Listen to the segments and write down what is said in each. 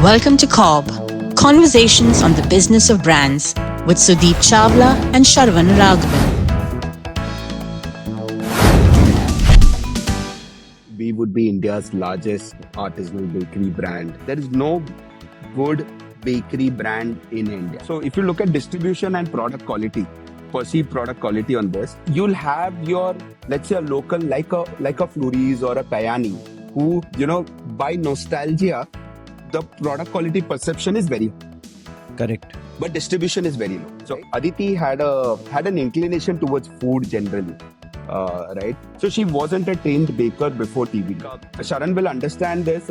Welcome to CoBB, Conversations on the Business of Brands with Sudeep Chawla and Sharan Raghavan. We would be India's largest artisanal bakery brand. There is no good bakery brand in India. So if you look at distribution and product quality, perceived product quality on this, you'll have your, let's say, a local like a Flurys or a Kayani, who, by nostalgia, the product quality perception is very correct, but distribution is very low. So Aditi had an inclination towards food generally. Right? So she wasn't a trained baker before TV. Sharan will understand this.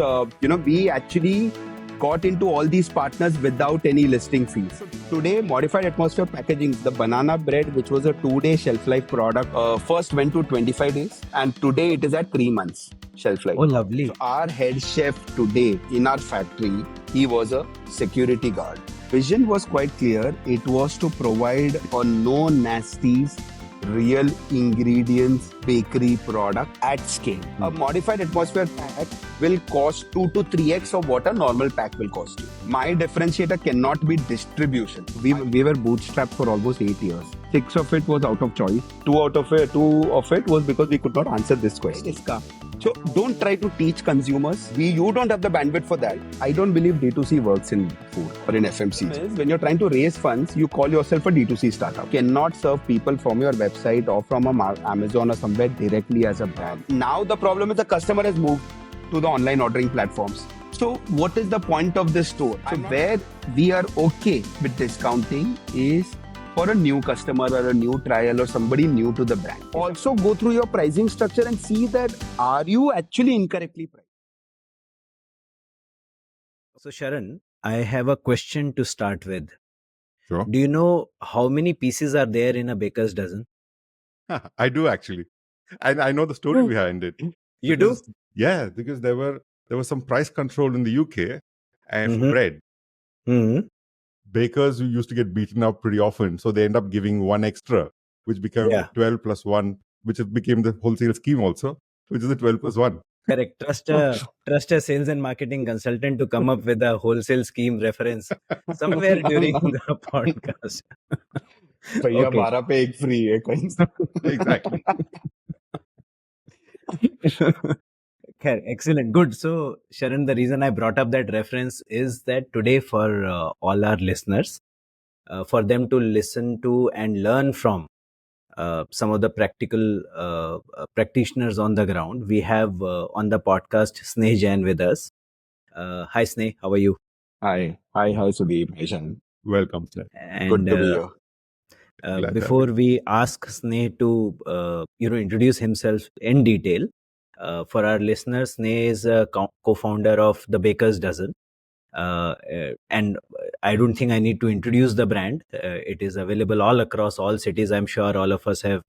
We actually got into all these partners without any listing fees. So today, modified atmosphere packaging, the banana bread, which was a 2-day shelf life product, first went to 25 days, and today it is at 3 months shelf life. Oh, lovely. So our head chef today in our factory, he was a security guard. Vision was quite clear. It was to provide a no nasties, real ingredients bakery product at scale. A modified atmosphere pack will cost 2 to 3x of what a normal pack will cost you. My differentiator cannot be distribution. We were bootstrapped for almost 8 years. 6 of it was out of choice. 2 of it was because we could not answer this question. So don't try to teach consumers. You don't have the bandwidth for that. I don't believe D2C works in food or in FMCG. When you're trying to raise funds, you call yourself a D2C startup. You cannot serve people from your website or from Amazon or somewhere directly as a brand. Now the problem is the customer has moved to the online ordering platforms. So what is the point of this store? So where we are okay with discounting is for a new customer or a new trial or somebody new to the brand. Also go through your pricing structure and see that are you actually incorrectly priced. So Sharan, I have a question to start with. Sure. Do you know how many pieces are there in a baker's dozen? I do actually. And I know the story behind it. You do? Yeah, because there was some price control in the UK and for bread. Mm-hmm. Bakers who used to get beaten up pretty often, so they end up giving one extra, which became 12 plus 1, which became the wholesale scheme also, which is the 12 plus 1. Correct. Trust a sales and marketing consultant to come up with a wholesale scheme reference somewhere during the podcast. भैया 12 पे एक free है कहीं से. Exactly. Okay, excellent. Good. So, Sharan, the reason I brought up that reference is that today for all our listeners, for them to listen to and learn from some of the practical practitioners on the ground, we have on the podcast Sneh Jain with us. Hi, Sneh. How are you? Hi, Sudeep. Hi, Sharan. Welcome, sir. And, Good to be here. Before we ask Sneh to introduce himself in detail, for our listeners, Sneh is a co-founder of The Baker's Dozen. And I don't think I need to introduce the brand. It is available all across all cities. I'm sure all of us have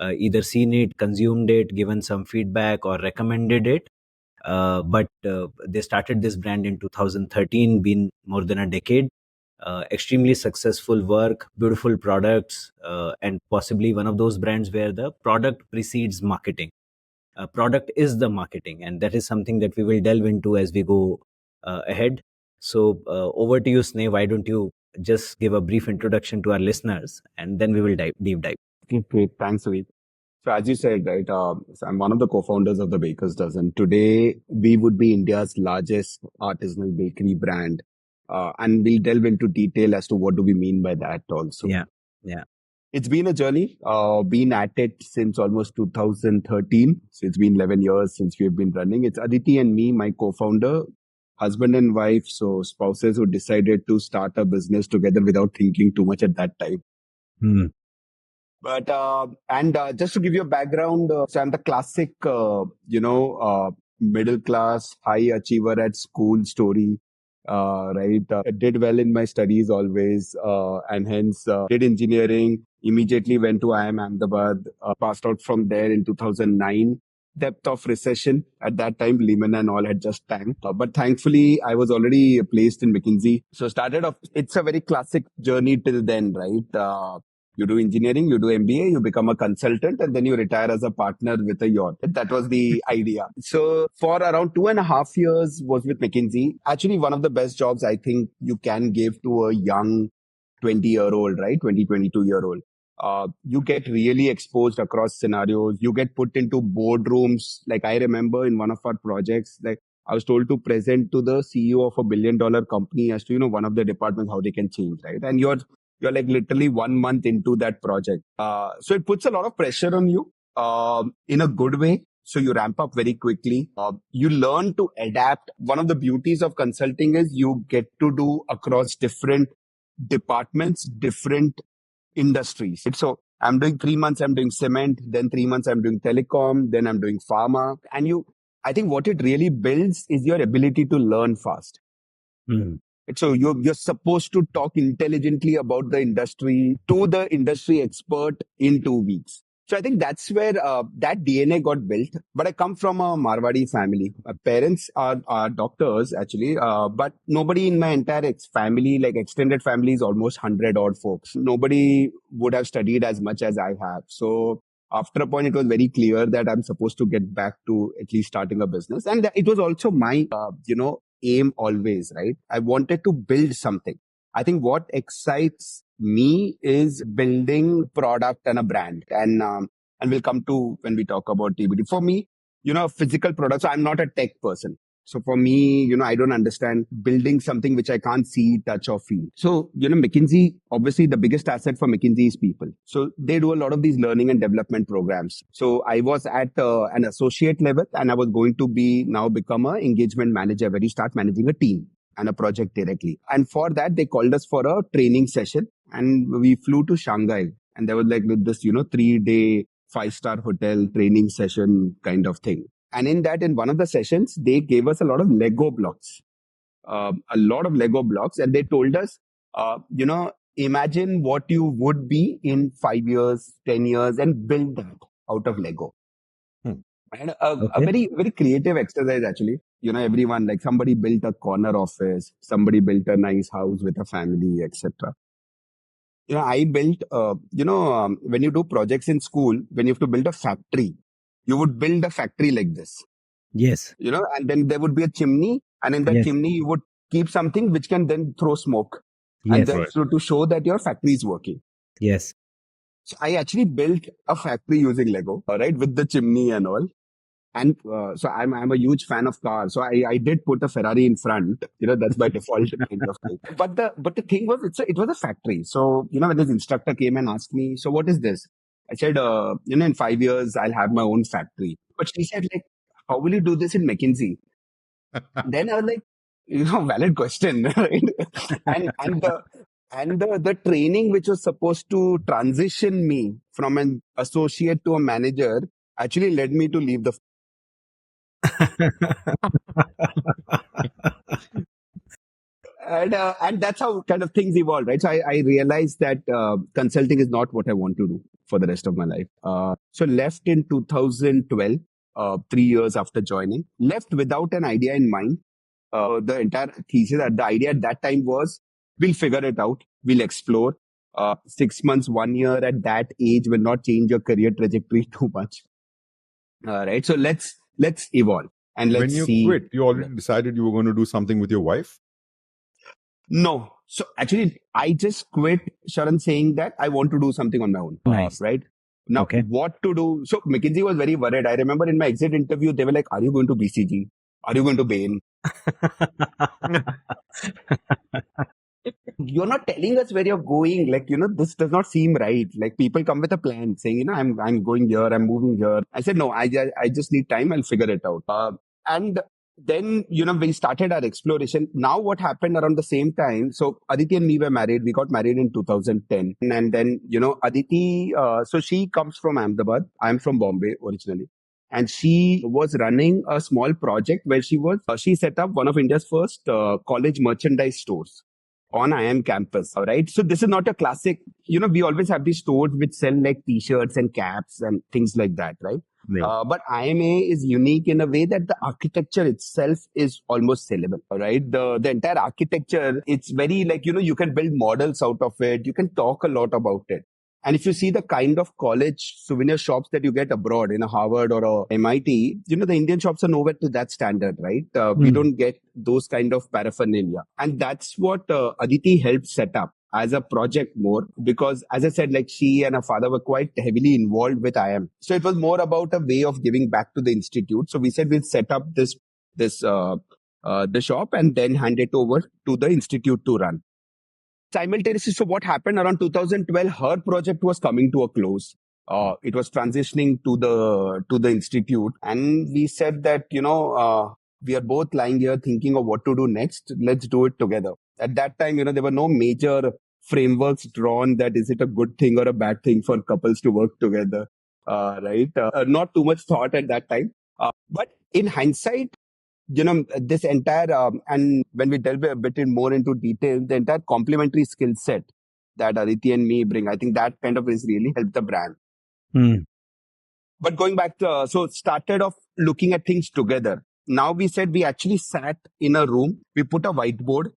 either seen it, consumed it, given some feedback or recommended it. But they started this brand in 2013, been more than a decade. Extremely successful work, beautiful products, and possibly one of those brands where the product precedes marketing. Product is the marketing, and that is something that we will delve into as we go ahead. So over to you, Sneh. Why don't you just give a brief introduction to our listeners, and then we will deep dive. Great. Thanks, Sudeep. So as you said, right, so I'm one of the co-founders of The Baker's Dozen. Today, we would be India's largest artisanal bakery brand. And we'll delve into detail as to what do we mean by that also. Yeah. It's been a journey, been at it since almost 2013. So it's been 11 years since we've been running. It's Aditi and me, my co-founder, husband and wife. So spouses who decided to start a business together without thinking too much at that time. But, just to give you a background, so I'm the classic, middle class, high achiever at school story. Right. I did well in my studies always, and hence did engineering, immediately went to IIM Ahmedabad, passed out from there in 2009. Depth of recession at that time, Lehman and all had just tanked. But thankfully, I was already placed in McKinsey. So started off, it's a very classic journey till then, right? You do engineering, you do MBA, you become a consultant, and then you retire as a partner with a yacht. That was the idea. So for around 2.5 years was with McKinsey. Actually, one of the best jobs I think you can give to a young 20-year-old, right? 22-year-old. You get really exposed across scenarios. You get put into boardrooms. Like I remember in one of our projects, like I was told to present to the CEO of a $1 billion company as to, one of the departments, how they can change, right? And you're like literally 1 month into that project. So it puts a lot of pressure on you in a good way. So you ramp up very quickly. You learn to adapt. One of the beauties of consulting is you get to do across different departments, different industries. So I'm doing 3 months, I'm doing cement, then 3 months, I'm doing telecom, then I'm doing pharma. And I think what it really builds is your ability to learn fast. Mm. So you're supposed to talk intelligently about the industry to the industry expert in 2 weeks. So I think that's where that DNA got built. But I come from a Marwadi family. My parents are doctors actually, but nobody in my entire family, like extended family, is almost 100 odd folks. Nobody would have studied as much as I have. So after a point, it was very clear that I'm supposed to get back to at least starting a business. And it was also my, aim always, right? I wanted to build something. I think what excites me is building product and a brand. And we'll come to when we talk about TBD. For me, physical products, so I'm not a tech person. So for me, I don't understand building something which I can't see, touch or feel. So, McKinsey, obviously the biggest asset for McKinsey is people. So they do a lot of these learning and development programs. So I was at an associate level and I was going to become an engagement manager where you start managing a team and a project directly. And for that, they called us for a training session and we flew to Shanghai. And there was like this, 3-day 5-star hotel training session kind of thing. And in one of the sessions, they gave us a lot of Lego blocks, and they told us, imagine what you would be in 5 years, 10 years, and build that out of Lego. And a very, very creative exercise, actually. Everyone, like somebody built a corner office, somebody built a nice house with a family, etc. I built, when you do projects in school, when you have to build a factory, you would build a factory like this. Yes. And then there would be a chimney, and in that chimney, you would keep something which can then throw smoke. Yes. And then so to show that your factory is working. Yes. So I actually built a factory using Lego, right, with the chimney and all. And so I'm a huge fan of cars. So I did put a Ferrari in front. That's by default kind of thing. But the thing was, it was a factory. So when this instructor came and asked me, so what is this? I said, in 5 years I'll have my own factory. But she said, like, how will you do this in McKinsey? Then I was like, valid question, right? and the training which was supposed to transition me from an associate to a manager actually led me to leave the and that's how kind of things evolved, right? So I realized that consulting is not what I want to do for the rest of my life. So left in 2012, 3 years after joining, left without an idea in mind. The entire thesis, the idea at that time was, we'll figure it out, we'll explore. 6 months, 1 year at that age will not change your career trajectory too much. Right? So let's evolve. And let's see. When you quit, you already decided you were going to do something with your wife? No. So actually, I just quit, Sharan, saying that I want to do something on my own. Nice. Right? Now, what to do? So McKinsey was very worried. I remember in my exit interview, they were like, are you going to BCG? Are you going to Bain? You're not telling us where you're going. Like, this does not seem right. Like, people come with a plan saying, I'm going here, I'm moving here. I said, no, I just need time. I'll figure it out. And then, we started our exploration. Now what happened around the same time? So Aditi and me were married. We got married in 2010. And then, Aditi, so she comes from Ahmedabad. I'm from Bombay originally. And she was running a small project where she set up one of India's first college merchandise stores on IIM campus. All right. So this is not a classic, we always have these stores which sell like t-shirts and caps and things like that. Right. But IMA is unique in a way that the architecture itself is almost sellable. All right. The entire architecture, it's very like, you can build models out of it. You can talk a lot about it. And if you see the kind of college souvenir shops that you get abroad in a Harvard or a MIT, the Indian shops are nowhere to that standard, right? We don't get those kind of paraphernalia. And that's what Aditi helped set up as a project more, because as I said, like she and her father were quite heavily involved with IM. So it was more about a way of giving back to the institute. So we said we'll set up the shop and then hand it over to the institute to run. Simultaneously, so what happened around 2012, her project was coming to a close. It was transitioning to the institute, and we said that we are both lying here thinking of what to do next. Let's do it together. At that time, there were no major frameworks drawn that is it a good thing or a bad thing for couples to work together, right? Not too much thought at that time. But in hindsight, this entire, and when we delve a bit more into detail, the entire complementary skill set that Aditi and me bring, I think that kind of is really helped the brand. But going back to, so started off looking at things together. Now we said we actually sat in a room, we put a whiteboard,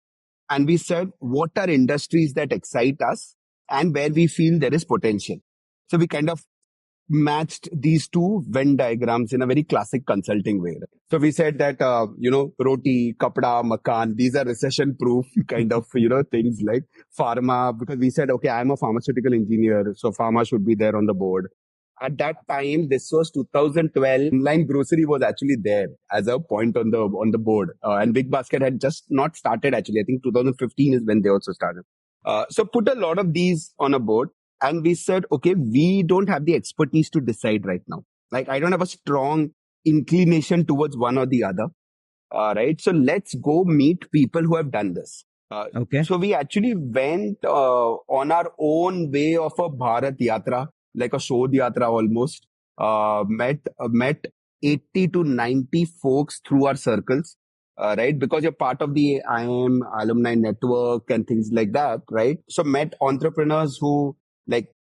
and we said, what are industries that excite us and where we feel there is potential? So we kind of matched these two Venn diagrams in a very classic consulting way. So we said that, roti, kapda, makan, these are recession proof kind of, things like pharma, because we said, okay, I'm a pharmaceutical engineer, so pharma should be there on the board. At that time, this was 2012, online grocery was actually there as a point on the board. And Big Basket had just not started actually. I think 2015 is when they also started. So put a lot of these on a board. And we said, okay, we don't have the expertise to decide right now. Like, I don't have a strong inclination towards one or the other. Right. So let's go meet people who have done this. Okay. So we actually went on our own way of a Bharat Yatra, like a Shodh Yatra almost. Met 80 to 90 folks through our circles. Right, because you're part of the IM alumni network and things like that, right? So met entrepreneurs who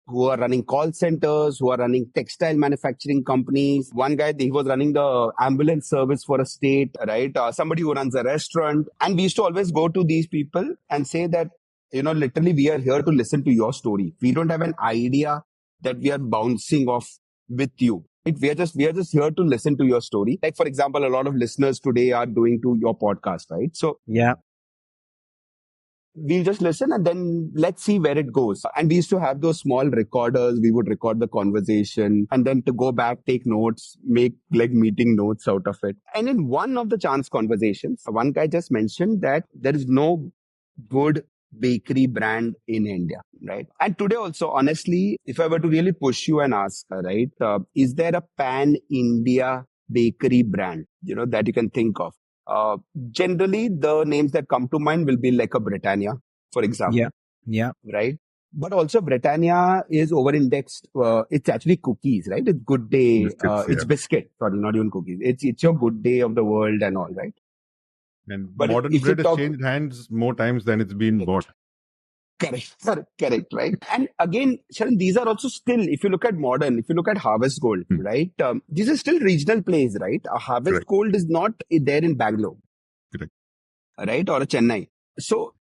are running call centers, who are running textile manufacturing companies. One guy, he was running the ambulance service for a state, right? Somebody who runs a restaurant. And we used to always go to these people and say that, literally we are here to listen to your story. We don't have an idea that we are bouncing off with you. We are just here to listen to your story. Like, for example, a lot of listeners today are doing to your podcast, right? So yeah, we'll just listen and then let's see where it goes. And we used to have those small recorders. We would record the conversation and then to go back, take notes, make like meeting notes out of it. And in one of the chance conversations, one guy just mentioned that there is no good bakery brand in India, right? And today also, honestly, if I were to really push you and ask, right, is there a pan-India bakery brand, that you can think of? Generally, the names that come to mind will be like a Britannia, for example. Yeah. Right. But also Britannia is over-indexed. It's actually cookies, right? It's Good Day. It's biscuit. Sorry, not even cookies. It's your Good Day of the world and all, right? And but modern bread has changed hands more times than it's been bought. Correct, right? And again, Sharan, these are also still, if you look at modern, if you look at Harvest Gold, right? These are still regional plays, right? A Harvest Gold is not there in Bangalore, right? Or a Chennai. So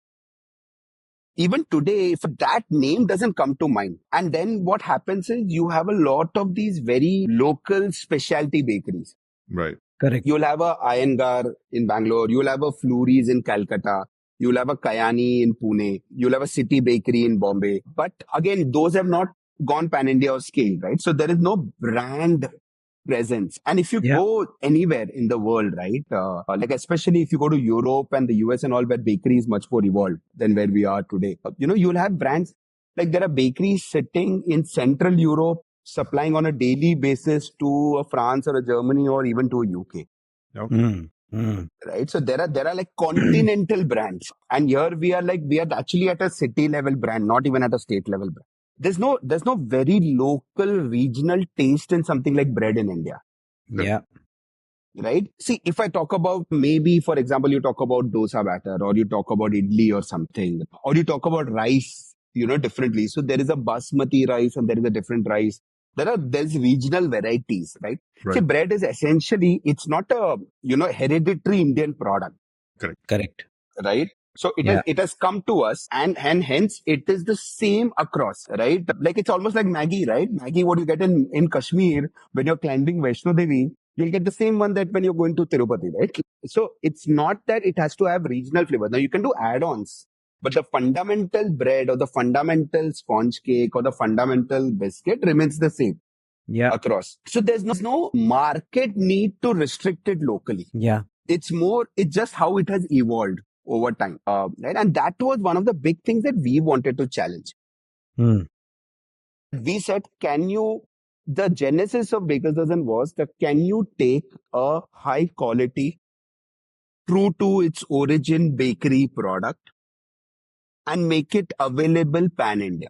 even today, if that name doesn't come to mind, and then what happens is you have a lot of these very local specialty bakeries. Right. Correct. You'll have a Iyengar in Bangalore. You'll have a Flurries in Calcutta. You'll have a Kayani in Pune. You'll have a City Bakery in Bombay. But again, those have not gone pan-India or scale, right? So there is no brand presence. And if you go anywhere in the world, right, like especially if you go to Europe and the US and all, where bakery is much more evolved than where we are today, you'll have brands like there are bakeries sitting in Central Europe supplying on a daily basis to a France or a Germany or even to a UK. Right. So there are like continental brands. And here we are actually at a city level brand, not even at a state level brand. There's no very local regional taste in something like bread in India. Yeah. Right. See, if I talk about maybe, for example, you talk about dosa batter or you talk about idli or something, or you talk about rice, differently. So there is a basmati rice and there is a different rice. There's regional varieties, right? See, bread is essentially, it's not a, hereditary Indian product. Correct. Right? So it has come to us, and hence it is the same across, right? Like it's almost like Maggie, right? Maggie, what you get in Kashmir when you're climbing Vaishno Devi, you'll get the same one that when you're going to Tirupati, right? So it's not that it has to have regional flavor. Now you can do add-ons, but the fundamental bread or the fundamental sponge cake or the fundamental biscuit remains the same across. So there's no market need to restrict it locally. It's just how it has evolved over time. Right? And that was one of the big things that we wanted to challenge. We said, the genesis of Baker's Dozen was that can you take a high quality, true to its origin bakery product and make it available pan-India?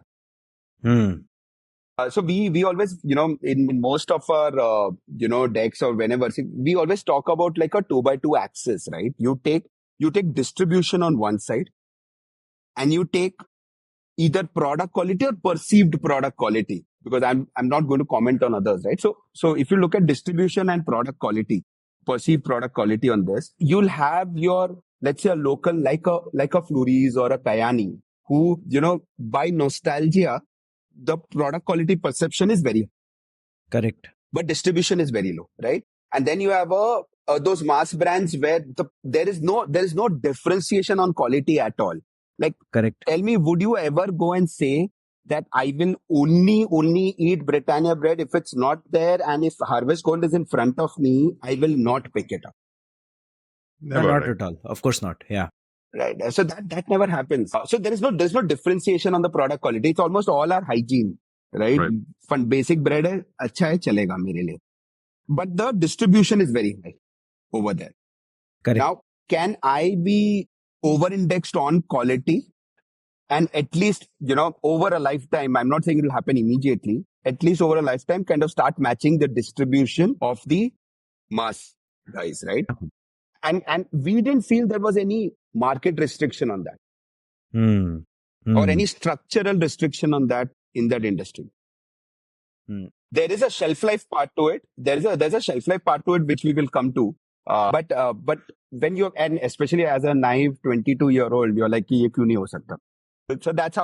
So we always, in most of our, decks or whenever, we always talk about like a 2x2 axis, right? You take distribution on one side and you take either product quality or perceived product quality, because I'm not going to comment on others, right? So if you look at distribution and product quality, perceived product quality on this, you'll have your, let's say a local, like a Flurries or a Kayani, who, by nostalgia, the product quality perception is very correct, but distribution is very low, right? And then you have those mass brands where there is no differentiation on quality at all. Like, correct. Tell me, would you ever go and say that I will only eat Britannia bread if it's not there, and if Harvest Gold is in front of me, I will not pick it up? Never, not at all. Of course not. Yeah. Right. So that never happens. So there's no differentiation on the product quality. It's almost all our hygiene, right? Basic bread hai, acha hai, chalega mere liye. But the distribution is very high over there. Correct. Now, can I be over-indexed on quality and at least, over a lifetime, I'm not saying it will happen immediately, at least over a lifetime, kind of start matching the distribution of the mass guys, right? And we didn't feel there was any market restriction on that or any structural restriction on that in that industry. There is a shelf life part to it. There's a shelf life part to it, which we will come to. But when you're, and especially as a naive 22-year-old, you're like, ye kyun nahi ho sakta? So that's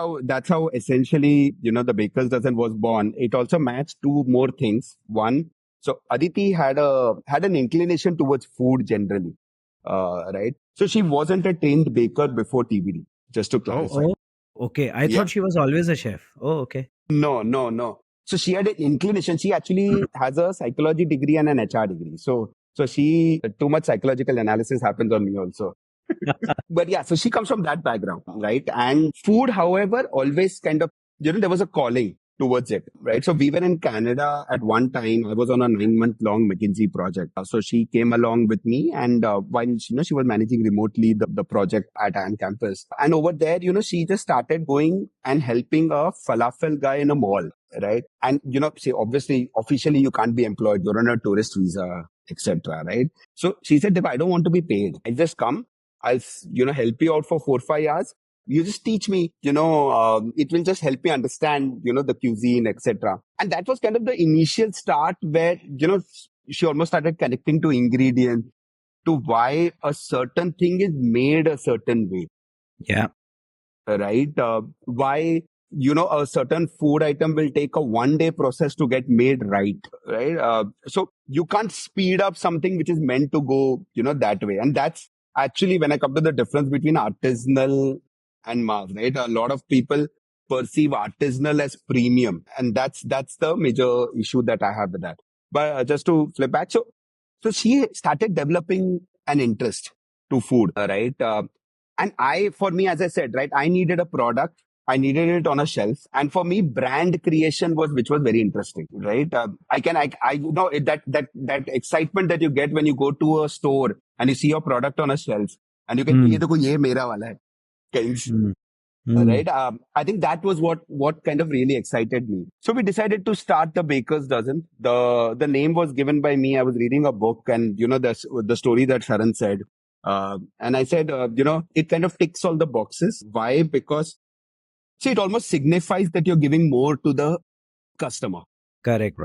how essentially, the Baker's Dozen was born. It also matched two more things. One, so Aditi had an inclination towards food generally. Right? So she wasn't a trained baker before TVD, just to clarify. Oh, okay. I thought she was always a chef. Oh, okay. No. So she had an inclination. She actually has a psychology degree and an HR degree. So she, too much psychological analysis happens on me also. But yeah, so she comes from that background, right? And food, however, always kind of, there was a calling towards it, right? So we were in Canada at one time. I was on a 9-month-long McKinsey project. So she came along with me, and while she was managing remotely the project at IIM campus. And over there, she just started going and helping a falafel guy in a mall, right? And see, obviously, officially, you can't be employed. You're on a tourist visa, etc., right? So she said, I don't want to be paid. I'll just come. I'll help you out for 4-5 hours. You just teach me, it will just help me understand, the cuisine, etc. And that was kind of the initial start where, she almost started connecting to ingredients, to why a certain thing is made a certain way. Yeah. Right? Why, a certain food item will take a 1-day process to get made right? So you can't speed up something which is meant to go, that way. And that's actually when I come to the difference between artisanal and mass, right? A lot of people perceive artisanal as premium, and that's the major issue that I have with that. But just to flip back, so she started developing an interest to food, right? And for me, as I said, right, I needed a product. I needed it on a shelf, and for me, brand creation which was very interesting, right? I know that excitement that you get when you go to a store and you see your product on a shelf, and you can say, "Ye mera wala hai." Right? I think that was what kind of really excited me. So we decided to start the Baker's Dozen. The name was given by me. I was reading a book, and the story that Sharan said, and I said, it kind of ticks all the boxes. Why? Because see, it almost signifies that you're giving more to the customer. Correct.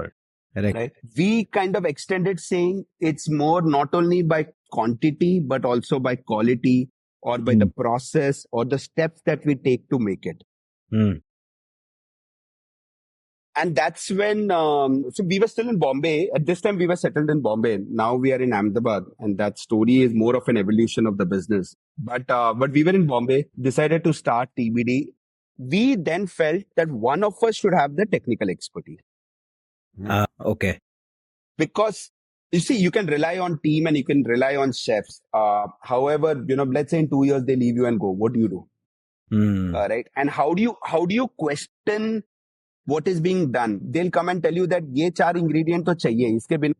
Right. We kind of extended saying it's more not only by quantity but also by quality, or by the process or the steps that we take to make it. And that's when, so we were still in Bombay. At this time, we were settled in Bombay. Now we are in Ahmedabad. And that story is more of an evolution of the business. But we were in Bombay, decided to start TBD. We then felt that one of us should have the technical expertise. Okay. Because you see, you can rely on team and you can rely on chefs. However, let's say in 2 years they leave you and go. What do you do? Right? And how do you question what is being done? They'll come and tell you that ye 4 ingredient to chahiye, iske bin.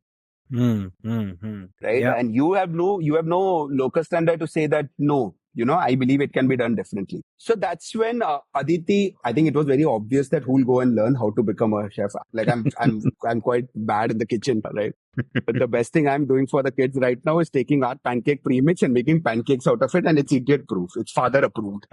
Right? Yeah. And you have no locus standi to say that no, I believe it can be done differently. So that's when Aditi, I think it was very obvious that who'll go and learn how to become a chef. Like I'm quite bad in the kitchen, right? But the best thing I'm doing for the kids right now is taking our pancake premix and making pancakes out of it, and it's idiot proof. It's father approved.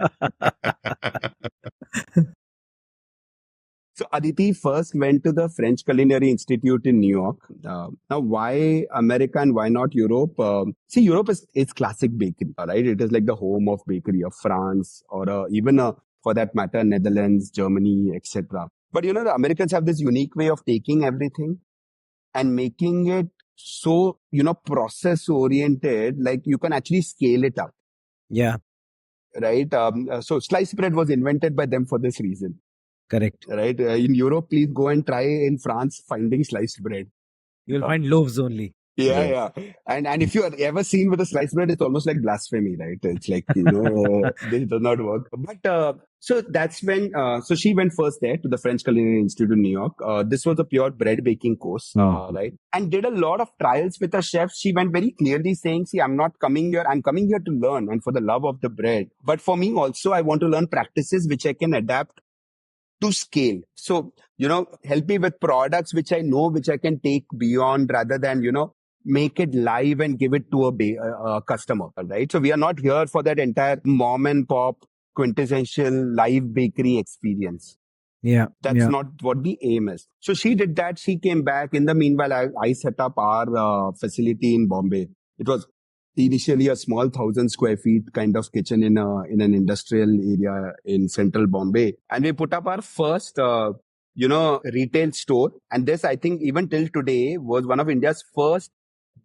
So Aditi first went to the French Culinary Institute in New York. Now, why America and why not Europe? See, Europe is classic bakery, right? It is like the home of bakery of France or even for that matter, Netherlands, Germany, etc. But the Americans have this unique way of taking everything and making it so, process oriented, like you can actually scale it up. Yeah. Right. So sliced bread was invented by them for this reason. Correct. Right. In Europe, please go and try in France finding sliced bread. You'll find loaves only. Yeah. And if you are ever seen with a sliced bread, it's almost like blasphemy, right? It's like, this does not work. But so that's when, so she went first there to the French Culinary Institute in New York. This was a pure bread baking course, right? And did a lot of trials with a chef. She went very clearly saying, see, I'm not coming here. I'm coming here to learn and for the love of the bread. But for me also, I want to learn practices which I can adapt to scale. So, help me with products which I know, which I can take beyond rather than, make it live and give it to a customer, right? So we are not here for that entire mom and pop quintessential live bakery experience. Yeah. That's not what the aim is. So she did that. She came back. In the meanwhile, I set up our facility in Bombay. It was initially a small 1,000 square feet kind of kitchen in an industrial area in central Bombay. And we put up our first, retail store. And this, I think, even till today was one of India's first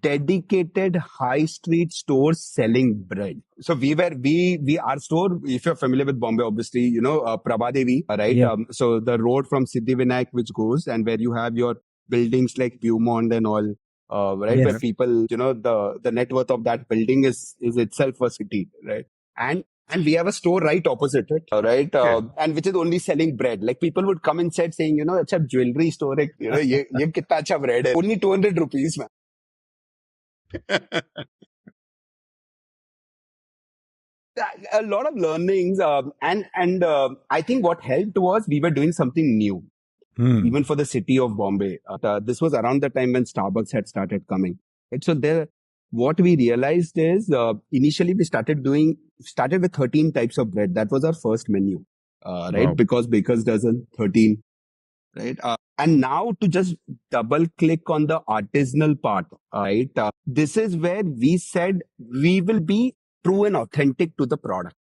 dedicated high street stores selling bread. So our store, if you're familiar with Bombay, obviously, Prabhadevi, right? Yeah. So the road from Siddhivinayak, which goes and where you have your buildings like Beaumont and all, right? Yes. Where people, the net worth of that building is itself a city, right? And we have a store right opposite it, right? And which is only selling bread. Like people would come inside saying, it's a jewelry store, ye kitna acha bread hai. Only 200 rupees, man. A lot of learnings, and I think what helped was we were doing something new, even for the city of Bombay. This was around the time when Starbucks had started coming. Right? So what we realized is initially we started with 13 types of bread. That was our first menu, right? Wow. Because Baker's Dozen 13, right? And now to just double click on the artisanal part, right? This is where we said we will be true and authentic to the product.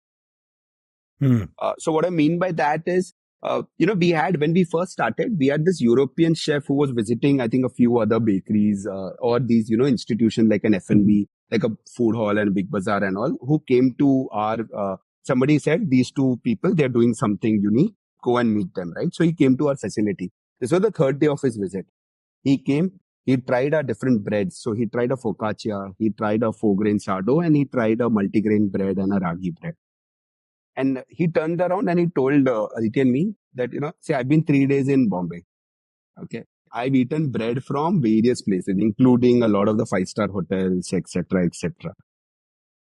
So what I mean by that is, when we first started, we had this European chef who was visiting, I think, a few other bakeries or these, institutions like an F&B, like a food hall and a big bazaar and all, who came to somebody said, these two people, they're doing something unique, go and meet them, right? So he came to our facility. This was the third day of his visit. He came, he tried our different breads. So he tried a focaccia, he tried a 4-grain sourdough, and he tried a multigrain bread and a ragi bread. And he turned around and he told Aditi and me that, see, I've been 3 days in Bombay. Okay. I've eaten bread from various places, including a lot of the 5-star hotels, etc., etc.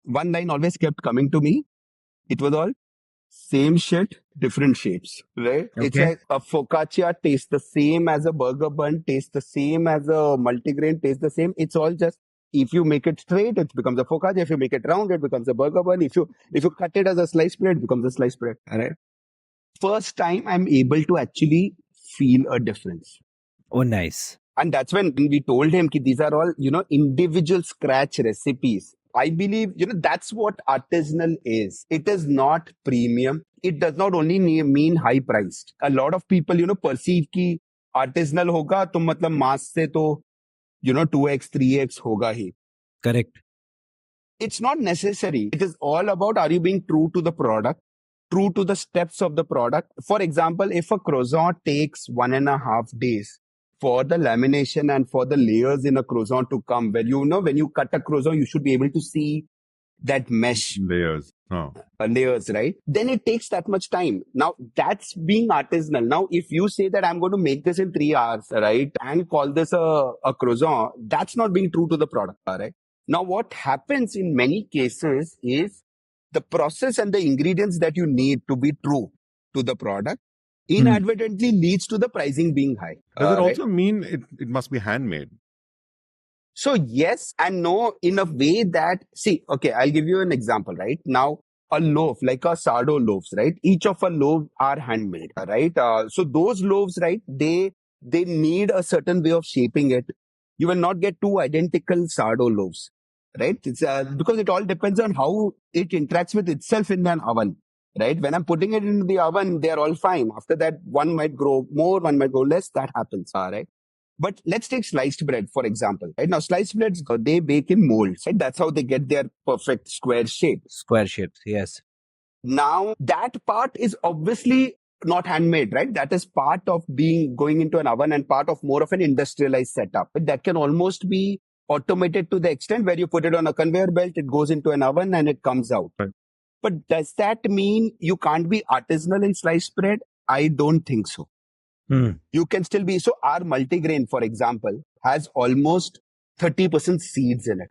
One line always kept coming to me. It was all same shit, different shapes, right? Okay. It's like a focaccia tastes the same as a burger bun, tastes the same as a multigrain, tastes the same. It's all just, if you make it straight, it becomes a focaccia. If you make it round, it becomes a burger bun. If you cut it as a sliced bread, it becomes a sliced bread. All right. First time I'm able to actually feel a difference. Oh, nice. And that's when we told him that these are all, individual scratch recipes. I believe, that's what artisanal is. It is not premium. It does not only mean high priced. A lot of people, perceive ki artisanal hoga, to matlab mass se to, 2x, 3x hoga hi. Correct. It's not necessary. It is all about, are you being true to the product, true to the steps of the product? For example, if a croissant takes 1.5 days for the lamination and for the layers in a croissant to come, when you cut a croissant, you should be able to see that mesh layers. layers, right? Then it takes that much time. Now that's being artisanal. Now, if you say that I'm going to make this in 3 hours, right, and call this a croissant, that's not being true to the product, right? Now, what happens in many cases is the process and the ingredients that you need to be true to the product inadvertently leads to the pricing being high. Does it right? also mean it must be handmade? So yes and no, in a way that, see, okay, I'll give you an example, right? Now, a loaf, like a sourdough loaves, right? Each of a loaf are handmade, right? So those loaves, right, they need a certain way of shaping it. You will not get two identical sourdough loaves, right? It's because it all depends on how it interacts with itself in an oven, right? When I'm putting it into the oven, they're all fine. After that, one might grow more, one might grow less. That happens, right? But let's take sliced bread, for example. Right now, sliced breads, they bake in molds. Right? That's how they get their perfect square shape. Square shapes, yes. Now, that part is obviously not handmade, right? That is part of going into an oven and part of more of an industrialized setup. That can almost be automated to the extent where you put it on a conveyor belt, it goes into an oven and it comes out. Right. But does that mean you can't be artisanal in sliced bread? I don't think so. You can still be. So our multigrain, for example, has almost 30% seeds in it.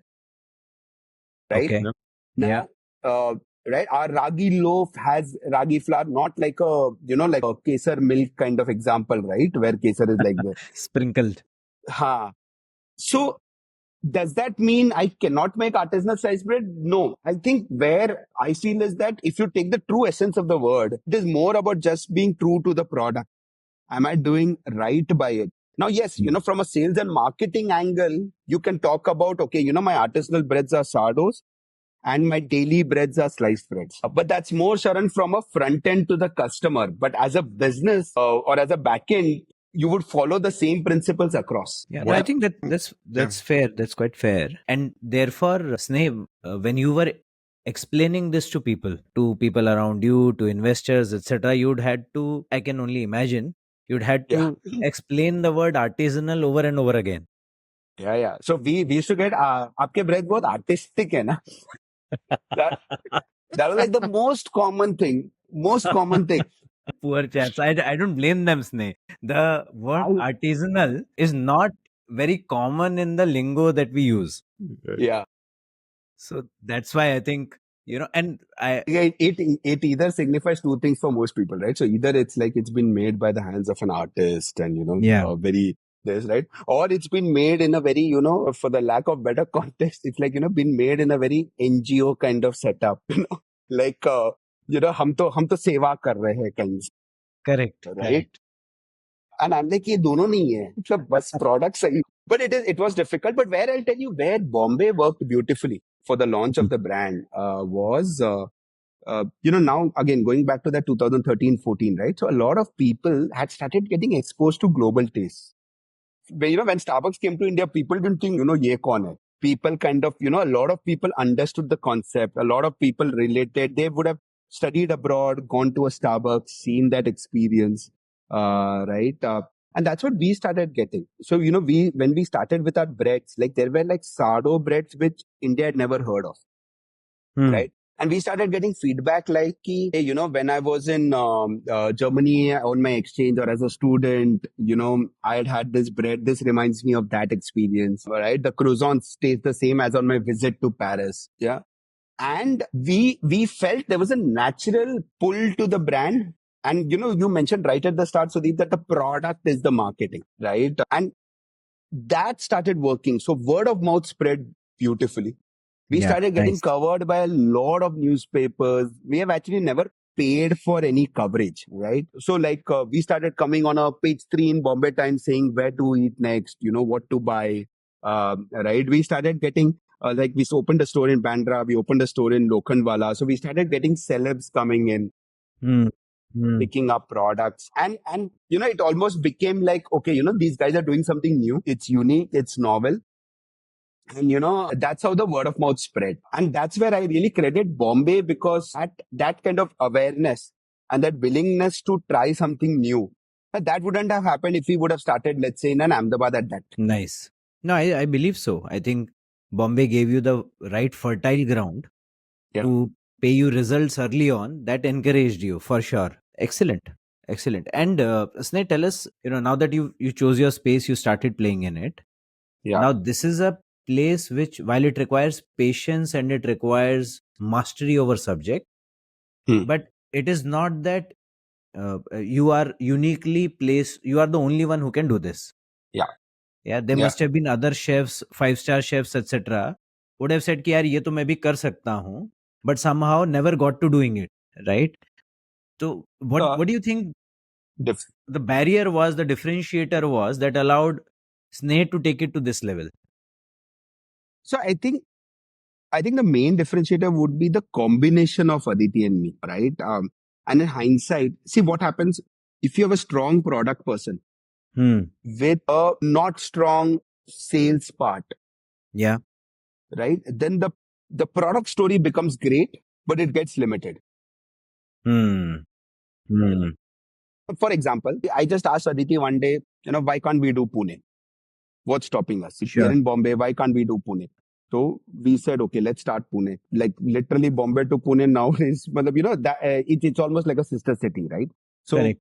Right? Okay. Now, right, our ragi loaf has ragi flour, not like a, like a kesar milk kind of example, right? Where kesar is like this. Sprinkled. So does that mean I cannot make artisanal sliced bread? No. I think where I feel is that if you take the true essence of the word, it is more about just being true to the product. Am I doing right by it? Now, yes, from a sales and marketing angle, you can talk about, okay, my artisanal breads are sourdoughs and my daily breads are sliced breads. But that's more, Sharan, from a front end to the customer. But as a business or as a back end, you would follow the same principles across. Yeah, I think that's fair. That's quite fair. And therefore, Sneh, when you were explaining this to people around you, to investors, etc., you'd had to, I can only imagine, you'd had to explain the word artisanal over and over again. Yeah. So we used to get, aapke bread bahut artistic hai na? That was like the most common thing. Poor chaps. I don't blame them, Sneh. The word artisanal is not very common in the lingo that we use. Yeah. So that's why I think, and it either signifies two things for most people, right? So either it's like it's been made by the hands of an artist and, very this, right? Or it's been made in a very, for the lack of better context, it's like, been made in a very NGO kind of setup, like, hum to seva kar rahe hain kahin. Correct. Right? Correct. And I'm like, ye dono nahi hai. Matlab bas product sahi. But it was difficult. But where I'll tell you, where Bombay worked beautifully for the launch of the brand was, now again, going back to that 2013-14, right? So a lot of people had started getting exposed to global tastes. When Starbucks came to India, people didn't think, ye kaun hai. People kind of, a lot of people understood the concept. A lot of people related. They would have studied abroad, gone to a Starbucks, seen that experience, right? And that's what we started getting. So, when we started with our breads, like there were like sourdough breads, which India had never heard of, right? And we started getting feedback like, hey, when I was in Germany on my exchange or as a student, I had this bread. This reminds me of that experience, right? The croissant stays the same as on my visit to Paris. Yeah. And we felt there was a natural pull to the brand. And, you mentioned right at the start, Sudeep, that the product is the marketing, right? And that started working. So word of mouth spread beautifully. We started getting covered by a lot of newspapers. We have actually never paid for any coverage, right? So like we started coming on a page 3 in Bombay Times saying where to eat next, what to buy, right? We started getting Like we opened a store in Bandra, we opened a store in Lokhandwala. So we started getting celebs coming in, picking up products. And it almost became like, okay, these guys are doing something new. It's unique, it's novel. And that's how the word of mouth spread. And that's where I really credit Bombay, because that kind of awareness and that willingness to try something new, that wouldn't have happened if we would have started, let's say, in an Ahmedabad at that time. Nice. No, I believe so. I think Bombay gave you the right fertile ground to pay you results early on. That encouraged you for sure. Excellent. And Sneh, tell us, now that you chose your space, you started playing in it. Yeah. Now, this is a place which, while it requires patience and it requires mastery over subject, but it is not that you are uniquely placed. You are the only one who can do this. Yeah, there must have been other chefs, 5-star chefs, etc. would have said कि यार ये तो मैं भी कर सकता हूँ, but somehow never got to doing it, right? So what do you think the barrier was, the differentiator was that allowed Sneh to take it to this level? So I think the main differentiator would be the combination of Aditi and me, right? And in hindsight, see what happens if you have a strong product person with a not strong sales part. Yeah. Right? Then the product story becomes great, but it gets limited. For example, I just asked Aditi one day, why can't we do Pune? What's stopping us? If we're in Bombay, why can't we do Pune? So we said, okay, let's start Pune. Like literally Bombay to Pune now is, it's almost like a sister city, right? So, correct.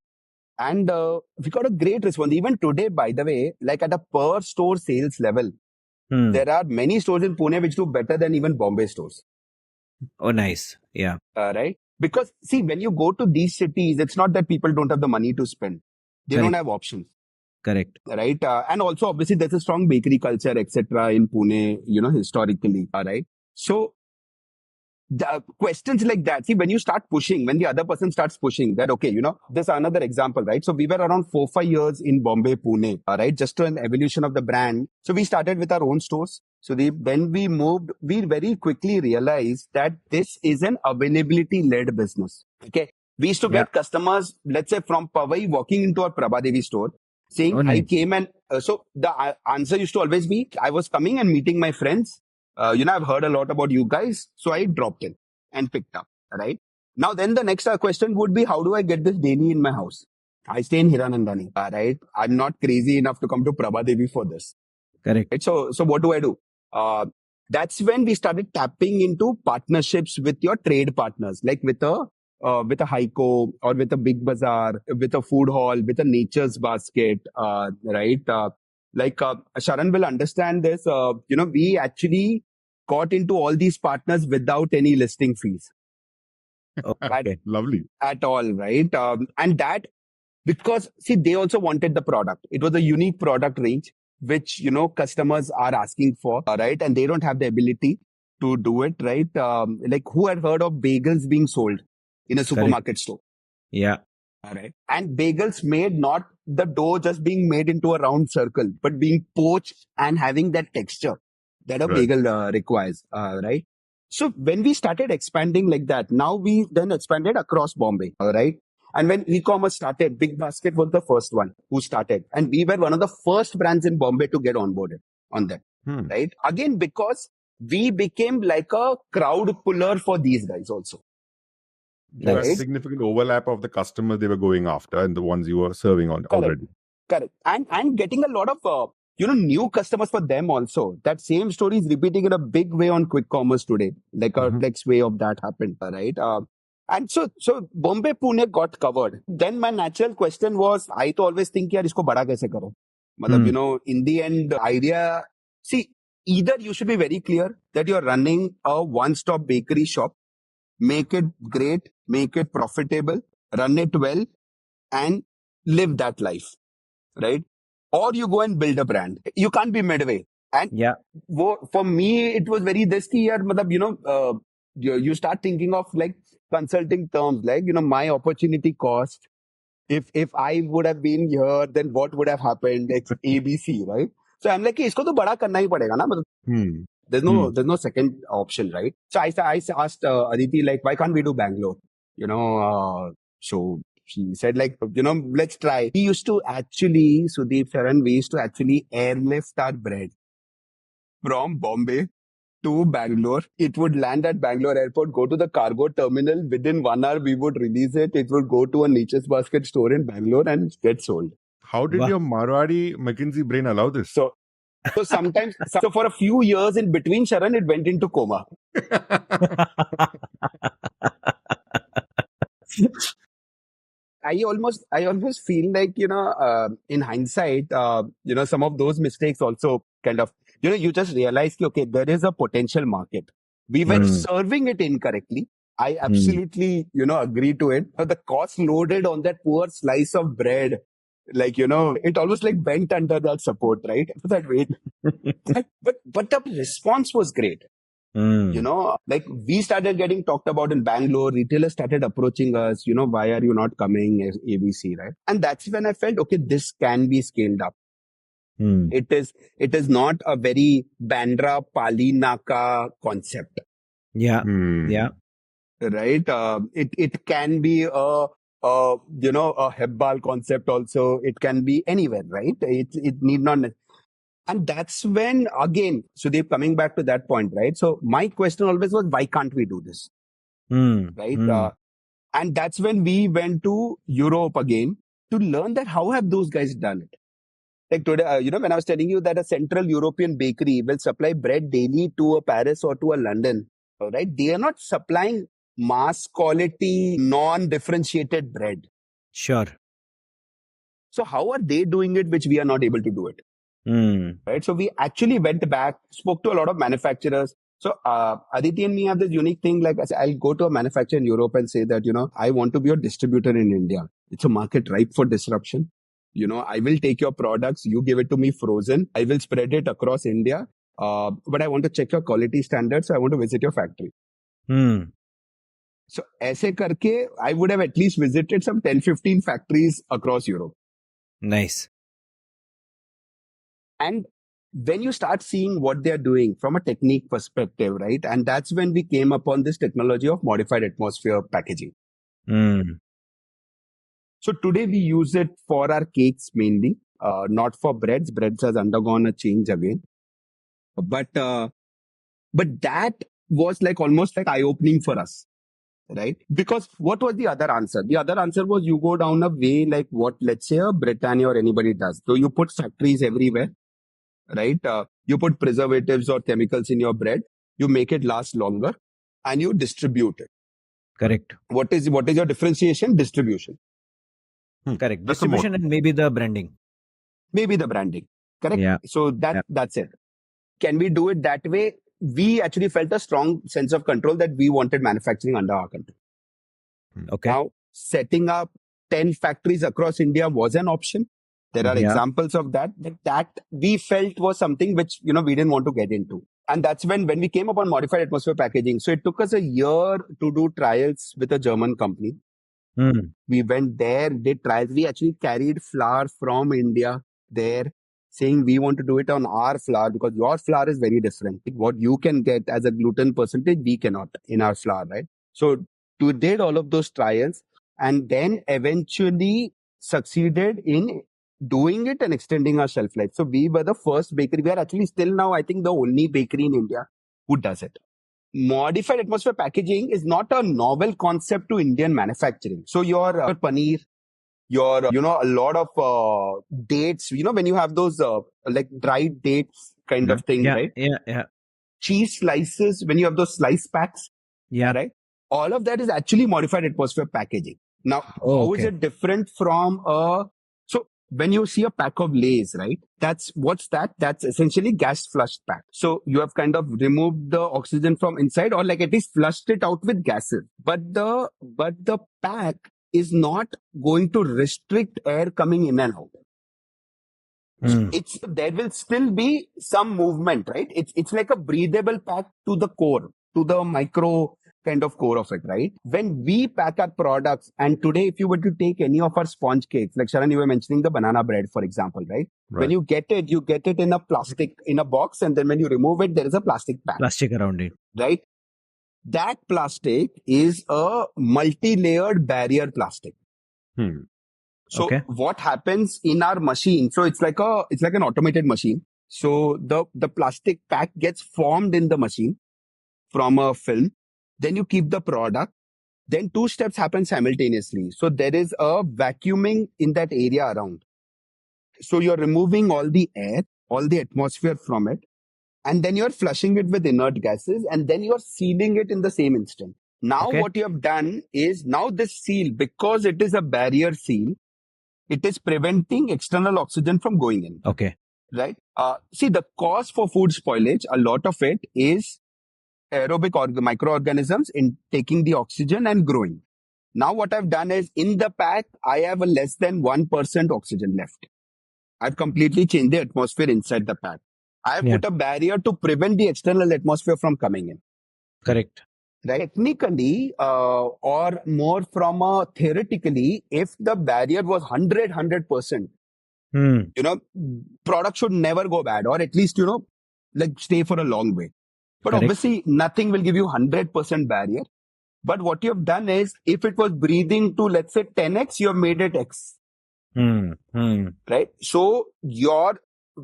And we got a great response. Even today, by the way, like at a per store sales level, there are many stores in Pune which do better than even Bombay stores. Oh, nice. Yeah. Right? Because see, when you go to these cities, it's not that people don't have the money to spend. They don't have options. Correct. Right. And also, obviously, there's a strong bakery culture, etc. in Pune, historically. Right. So the questions like that, see, when you start pushing, when the other person starts pushing that, okay, this is another example, right? So we were around 4-5 years in Bombay, Pune, right? Just to an evolution of the brand. So we started with our own stores. So when we moved, we very quickly realized that this is an availability-led business. Okay. We used to get customers, let's say from Powai walking into our Prabhadevi store, saying, nice. I came and so the answer used to always be, I was coming and meeting my friends. I've heard a lot about you guys. So I dropped in and picked up, right? Now, then the next question would be, how do I get this daily in my house? I stay in Hiranandani, right? I'm not crazy enough to come to Prabhadevi for this. Correct. Right? So what do I do? That's when we started tapping into partnerships with your trade partners, like with a Heiko or with a Big Bazaar, with a food hall, with a Nature's Basket, right? Like Sharan will understand this. We actually got into all these partners without any listing fees. Okay. Lovely. At all, right? And that, because see, they also wanted the product. It was a unique product range, which, customers are asking for, right? And they don't have the ability to do it, right? Like who had heard of bagels being sold in a supermarket store? Yeah. All right. And bagels made, not the dough just being made into a round circle, but being poached and having that texture that a bagel requires, right? So when we started expanding like that, now we then expanded across Bombay, all right? And when e-commerce started, Big Basket was the first one who started. And we were one of the first brands in Bombay to get onboarded on that, right? Again, because we became like a crowd puller for these guys also. There was significant overlap of the customers they were going after and the ones you were serving on already. Correct. And getting a lot of, new customers for them also. That same story is repeating in a big way on quick commerce today. Like a next way of that happened, right? And so Bombay, Pune got covered. Then my natural question was, I to always think, yaar, isko bada kaise karo? In the end, the idea, see, either you should be very clear that you're running a one-stop bakery shop, make it great, make it profitable, run it well, and live that life, right? Or you go and build a brand. You can't be midway. And for me, it was very risky. You start thinking of like consulting terms, like, my opportunity cost. If I would have been here, then what would have happened? It's ABC, right? So I'm like, isko to bada karna hi padega na. There's no second option, right? So I asked Aditi, like, why can't we do Bangalore? So she said, like, let's try. We used to actually, Sudeep, Sharan, we used to actually airlift our bread from Bombay to Bangalore. It would land at Bangalore airport, go to the cargo terminal. Within 1 hour, we would release it. It would go to a Nature's Basket store in Bangalore and get sold. How did your Marwari McKinsey brain allow this? So sometimes, so for a few years in between, Sharan, it went into coma. I almost feel like, in hindsight, some of those mistakes also kind of, you just realize, okay, there is a potential market. We were serving it incorrectly. I absolutely, agree to it. The cost loaded on that poor slice of bread, like, it almost like bent under that support, right? That weight. but the response was great. Like we started getting talked about in Bangalore, retailers started approaching us, why are you not coming as ABC, right? And that's when I felt, okay, this can be scaled up. It is not a very Bandra Pali Naka concept. Yeah. Right. It can be a Hebbal concept also. It can be anywhere, right? It need not. And that's when, again, Sudeep, coming back to that point, right? So my question always was, why can't we do this? Right? And that's when we went to Europe again to learn that how have those guys done it? Like today, when I was telling you that a Central European bakery will supply bread daily to a Paris or to a London, right? They are not supplying mass quality, non-differentiated bread. Sure. So how are they doing it, which we are not able to do it? Right. So we actually went back, spoke to a lot of manufacturers. So Aditi and me have this unique thing. Like I said, I'll go to a manufacturer in Europe and say that, I want to be a distributor in India. It's a market ripe for disruption. I will take your products. You give it to me frozen. I will spread it across India. But I want to check your quality standards. So I want to visit your factory. So aise karke, I would have at least visited some 10-15 factories across Europe. Nice. And when you start seeing what they're doing from a technique perspective, right? And that's when we came upon this technology of modified atmosphere packaging. So today we use it for our cakes mainly, not for breads. Breads has undergone a change again. But that was like almost like eye-opening for us, right? Because what was the other answer? The other answer was you go down a way like what, let's say, a Britannia or anybody does. So you put factories everywhere. Right? You put preservatives or chemicals in your bread, you make it last longer and you distribute it. Correct. What is your differentiation? Distribution. Correct. Distribution and maybe the branding. Maybe the branding. Correct. Yeah. So that's it. Can we do it that way? We actually felt a strong sense of control that we wanted manufacturing under our control. Okay. Now, setting up 10 factories across India was an option. There are examples of that we felt was something which, we didn't want to get into. And that's when we came upon modified atmosphere packaging. So it took us a year to do trials with a German company. We went there, did trials. We actually carried flour from India there, saying we want to do it on our flour because your flour is very different. What you can get as a gluten percentage, we cannot in our flour, right? So we did all of those trials and then eventually succeeded in doing it and extending our shelf life. So we were the first bakery. We are actually still now, I think, the only bakery in India who does it. Modified atmosphere packaging is not a novel concept to Indian manufacturing. So your paneer, your, a lot of dates, when you have those like dried dates kind of thing, right? Yeah. Cheese slices, when you have those slice packs, right? All of that is actually modified atmosphere packaging. Now, how is it different from so when you see a pack of Lays, right? What's that? That's essentially gas flushed pack. So you have kind of removed the oxygen from inside or like at least flushed it out with gases. But the pack is not going to restrict air coming in and out. There will still be some movement, right? It's like a breathable pack to the core, to the micro kind of core of it, right? When we pack our products, and today, if you were to take any of our sponge cakes, like Sharan, you were mentioning the banana bread, for example, right? When you get it in a plastic, in a box, and then when you remove it, there is a plastic bag. Plastic around it. Right? That plastic is a multi-layered barrier plastic. So what happens in our machine? So it's like an automated machine. So the plastic pack gets formed in the machine from a film. Then you keep the product. Then two steps happen simultaneously. So there is a vacuuming in that area around. So you're removing all the air, all the atmosphere from it. And then you're flushing it with inert gases. And then you're sealing it in the same instant. Now what you have done is, now this seal, because it is a barrier seal, it is preventing external oxygen from going in. Okay. Right? See, the cause for food spoilage, a lot of it is aerobic microorganisms in taking the oxygen and growing. Now what I've done is, in the pack, I have a less than 1% oxygen left. I've completely changed the atmosphere inside the pack. I have put a barrier to prevent the external atmosphere from coming in. Correct. Right? Technically, or more from a theoretically, if the barrier was 100%, product should never go bad, or at least, like stay for a long way. But obviously, nothing will give you 100% barrier. But what you have done is, if it was breathing to, let's say, 10x, you have made it x. Right? So your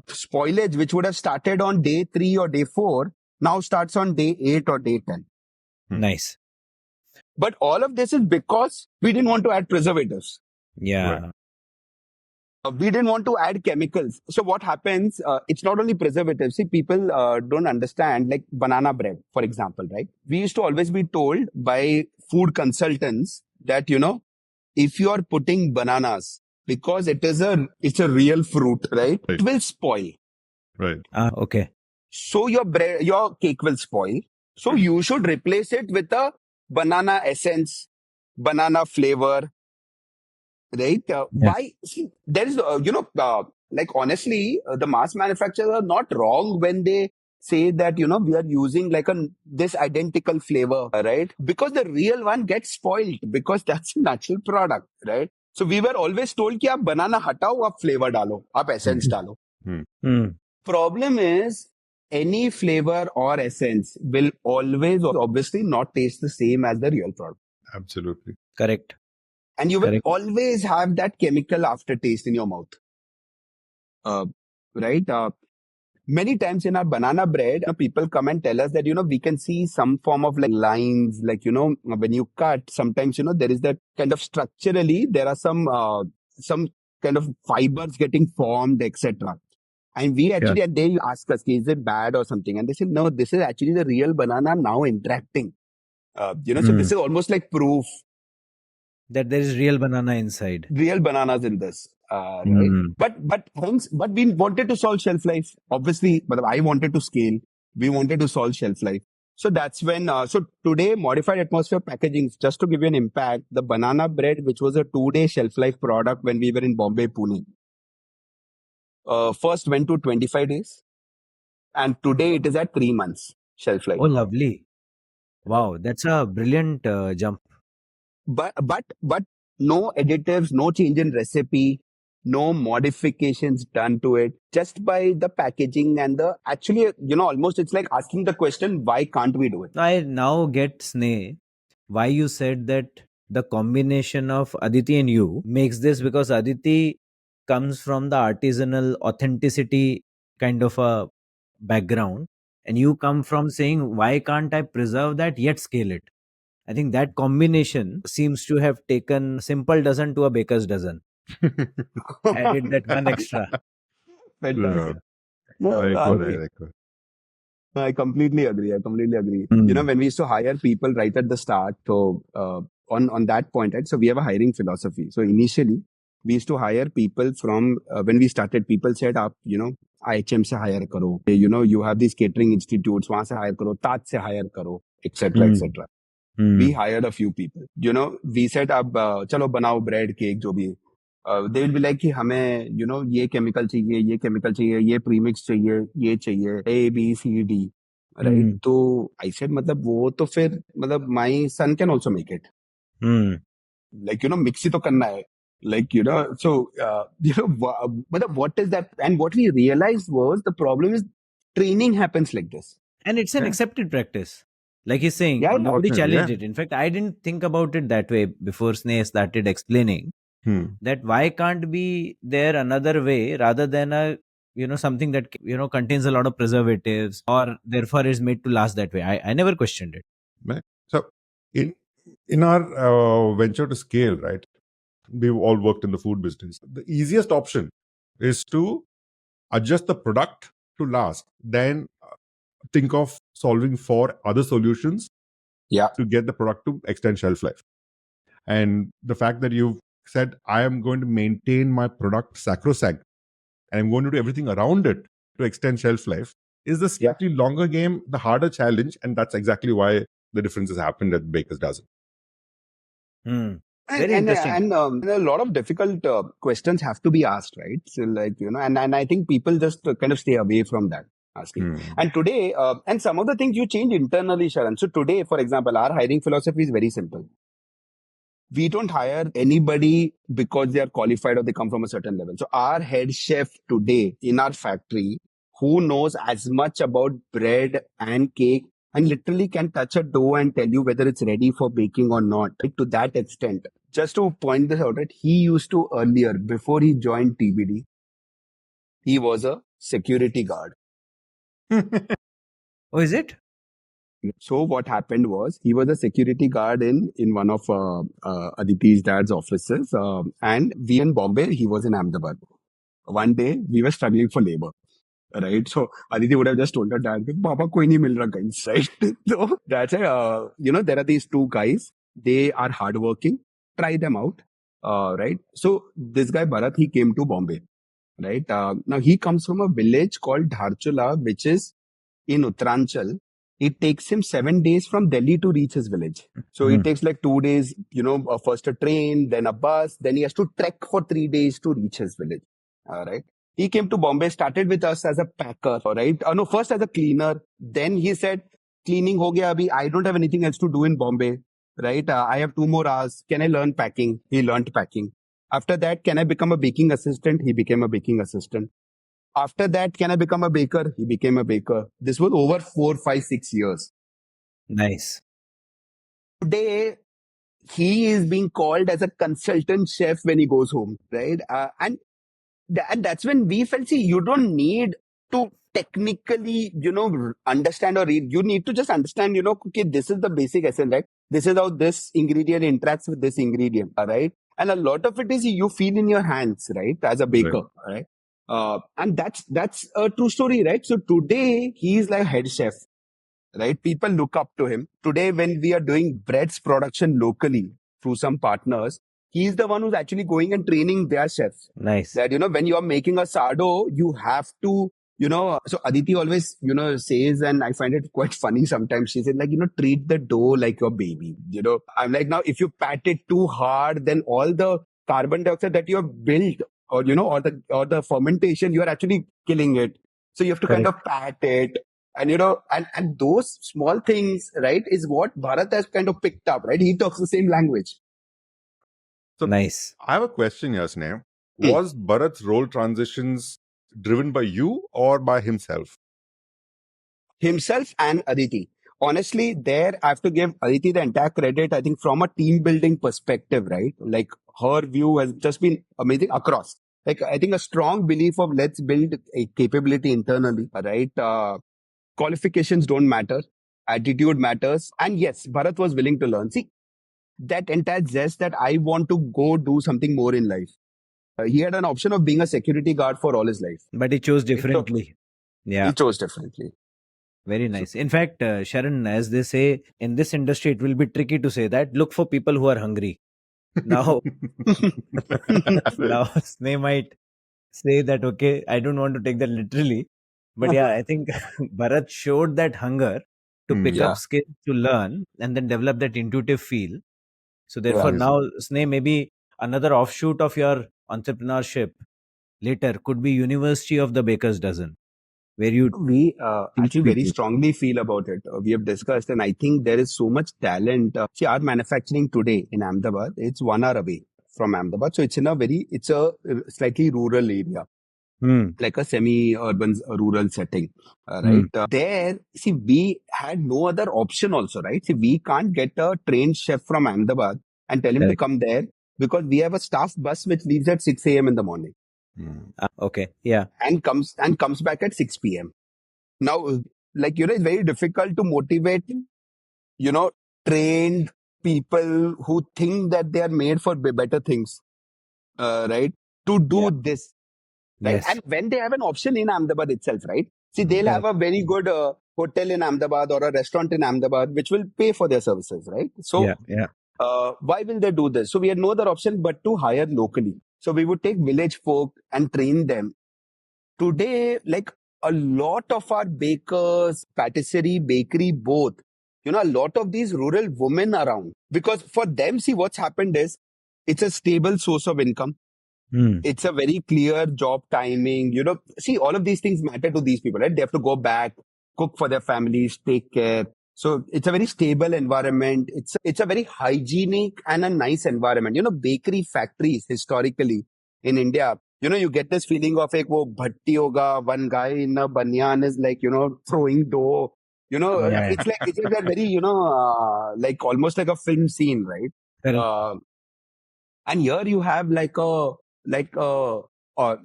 spoilage, which would have started on day 3 or day 4, now starts on day 8 or day 10. Nice. But all of this is because we didn't want to add preservatives. Yeah. Right. We didn't want to add chemicals. So what happens, it's not only preservatives. See, people don't understand, like banana bread, for example, right? We used to always be told by food consultants that, if you are putting bananas, because it's a real fruit, right? It will spoil. Right. Okay. So your cake will spoil. So you should replace it with a banana essence, banana flavor, right? Why? See, there is, like honestly, the mass manufacturers are not wrong when they say that, we are using like this identical flavor, right? Because the real one gets spoiled, because that's a natural product, right? So we were always told कि आप banana हटाओ, आप flavor डालो, आप essence डालो. Problem is, any flavor or essence will always obviously not taste the same as the real product. Absolutely. Correct. And you will always have that chemical aftertaste in your mouth. Right? Many times in our banana bread, people come and tell us that, we can see some form of like lines, like, when you cut, sometimes, there is that kind of structurally, there are some kind of fibers getting formed, etc. And we actually, and they ask us, is it bad or something? And they say, no, this is actually the real banana now interacting. So this is almost like proof that there is real banana inside. Real bananas in this. Right? But we wanted to solve shelf life. Obviously, but I wanted to scale. We wanted to solve shelf life. So that's when, so today, modified atmosphere packaging, just to give you an impact, the banana bread, which was a 2-day shelf life product when we were in Bombay, Pune, first went to 25 days. And today it is at 3 months shelf life. Oh, lovely. Wow, that's a brilliant jump. But no additives, no change in recipe, no modifications done to it, just by the packaging and actually, almost it's like asking the question, why can't we do it? I now get, Sneh, why you said that the combination of Aditi and you makes this, because Aditi comes from the artisanal authenticity kind of a background, and you come from saying, why can't I preserve that yet scale it? I think that combination seems to have taken simple dozen to a baker's dozen. Added that one extra. I completely agree. When we used to hire people right at the start, so on that point, right? So we have a hiring philosophy. So initially, we used to hire people from, when we started, people said, IHM se hire karo. You have these catering institutes, wahan se hire karo, Taj se hire karo, etc., etc. We hired a few people. We said, chalo banao bread, cake, jo bhi. They will be like कि हमें ये chemical चाहिए, ये premix चाहिए, ये चाहिए, A, B, C, D. right? So I said, मतलब वो तो फिर मतलब my son can also make it. Like, mix ही तो करना है. Like, so, but what is that? And what we realized was the problem is training happens like this. And it's an accepted practice. Like he's saying, Yeah, nobody challenged yeah. it. In fact, I didn't think about it that way before Sneh started explaining that why can't be there another way rather than a, something that, contains a lot of preservatives or therefore is made to last that way. I never questioned it. Right. So in our venture to scale, right, we've all worked in the food business. The easiest option is to adjust the product to last, then think of solving for other solutions to get the product to extend shelf life. And the fact that you've said, I am going to maintain my product sacrosanct and I'm going to do everything around it to extend shelf life is the slightly longer game, the harder challenge. And that's exactly why the difference has happened at Baker's Dozen. Very interesting. And a lot of difficult questions have to be asked, right? So like, and I think people just kind of stay away from that asking. And today, and some of the things you change internally, Sharan. So today, for example, our hiring philosophy is very simple. We don't hire anybody because they are qualified or they come from a certain level. So our head chef today in our factory, who knows as much about bread and cake and literally can touch a dough and tell you whether it's ready for baking or not, right? To that extent. Just to point this out, right? He used to earlier, before he joined TBD, he was a security guard. Oh, is it? So what happened was he was a security guard in one of Aditi's dad's offices, and we in Bombay, he was in Ahmedabad. One day we were struggling for labor, right? So Aditi would have just told her dad, "Papa, koi nahi mil raha guys," right? So that's it. There are these two guys. They are hardworking. Try them out, right? So this guy Bharat, he came to Bombay, right? Now he comes from a village called Dharchula, which is in Uttaranchal. It takes him 7 days from Delhi to reach his village. So it takes like 2 days, first a train, then a bus, then he has to trek for 3 days to reach his village. All right. He came to Bombay, started with us as a packer, right? No, first as a cleaner. Then he said, cleaning ho gaya abhi, I don't have anything else to do in Bombay, right? I have 2 more hours. Can I learn packing? He learned packing. After that, can I become a baking assistant? He became a baking assistant. After that, can I become a baker? He became a baker. This was over 4, 5, 6 years. Nice. Today, he is being called as a consultant chef when he goes home, right? And that's when we felt, see, you don't need to technically, understand or read. You need to just understand, okay, this is the basic essence, right? This is how this ingredient interacts with this ingredient, right? And a lot of it is you feel in your hands, right? As a baker, right? And that's a true story, right? So today he is like head chef, right? People look up to him. Today, when we are doing breads production locally through some partners, he's the one who's actually going and training their chefs. Nice. That, when you're making a sardo, you have to, so Aditi always, says, and I find it quite funny sometimes. She said, like, treat the dough like your baby. I'm like, now, if you pat it too hard, then all the carbon dioxide that you have built or the fermentation, you are actually killing it. So you have to kind of pat it. And, and those small things, right, is what Bharat has kind of picked up, right? He talks the same language. So nice. I have a question here, Sneh. Was Bharat's role transitions driven by you or by himself? Himself and Aditi. Honestly, there I have to give Aditi the entire credit, I think, from a team building perspective, right? Like her view has just been amazing across. Like, I think a strong belief of let's build a capability internally, right? Qualifications don't matter. Attitude matters. And yes, Bharat was willing to learn. See, that entire zest that I want to go do something more in life. He had an option of being a security guard for all his life. But he chose differently. He chose differently. Very nice. In fact, Sharan, as they say, in this industry, it will be tricky to say that. Look for people who are hungry. Now, Sneh might say that, okay, I don't want to take that literally. But yeah, I think Bharat showed that hunger to pick up skills, to learn, and then develop that intuitive feel. So therefore, now, Sneh, maybe another offshoot of your entrepreneurship later could be University of the Baker's Dozen. where you We teach actually very people? strongly feel about it. We have discussed, and I think there is so much talent. See, our manufacturing today in Ahmedabad, it's 1 hour away from Ahmedabad. So it's a slightly rural area, Hmm. like a semi-urban rural setting, Hmm. right? There, see, we had no other option also, right? See, we can't get a trained chef from Ahmedabad and tell him to Correct. come there because we have a staff bus which leaves at 6 a.m. in the morning Okay. Yeah. and comes back at 6 p.m. Now, like, it's very difficult to motivate, you know, trained people who think that they are made for better things, right? To Yeah. do this, right? Yes. And when they have an option in Ahmedabad itself, right? See, they'll have Correct. a very good hotel in Ahmedabad or a restaurant in Ahmedabad, which will pay for their services, right? Yeah. So, Yeah. why will they do this? So, we had no other option but to hire locally. So, we would take village folk and train them. Today, like a lot of our bakers, patisserie, bakery, both, a lot of these rural women around, because for them, see, what's happened is it's a stable source of income. Hmm. It's a very clear job timing. See, all of these things matter to these people, right? They have to go back, cook for their families, take care. So it's a very stable environment. It's a very hygienic and a nice environment. Bakery factories historically in India, you get this feeling of like, wo bhatti hoga, one guy in a banyan is like, throwing dough. Yeah. It's like that very, like almost like a film scene, right? Correct. And here you have like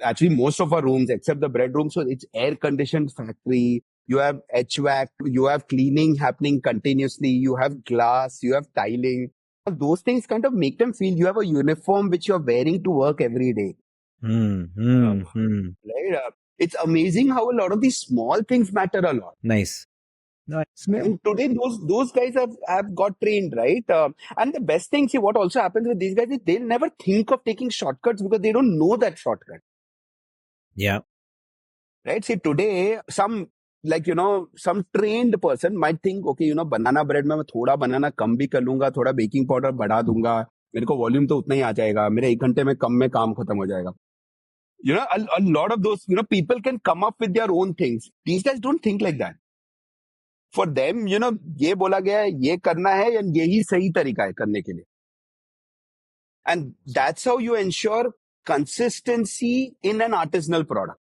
actually most of our rooms except the bread room, so it's air conditioned factory. You have HVAC, you have cleaning happening continuously, you have glass, you have tiling. Those things kind of make them feel you have a uniform which you're wearing to work every day. Hmm. Uh, Hmm. Hmm. right? It's amazing how a lot of these small things matter a lot. Nice. No, And today, those guys have got trained, right? And the best thing, see, what also happens with these guys is they'll never think of taking shortcuts because they don't know that shortcut, yeah. right? See, today, some trained person might think, okay, banana bread में मैं थोड़ा banana कम भी कर लूंगा, थोड़ा baking powder बढ़ा दूंगा, मेरे को volume तो उतना ही आ जाएगा, मेरे 1 घंटे में कम काम खत्म हो जाएगा. A lot of those, people can come up with their own things. These guys don't think like that. For them, ये बोला गया है, ये करना है, and यही सही तरीका है करने के लिए. And that's how you ensure consistency in an artisanal product.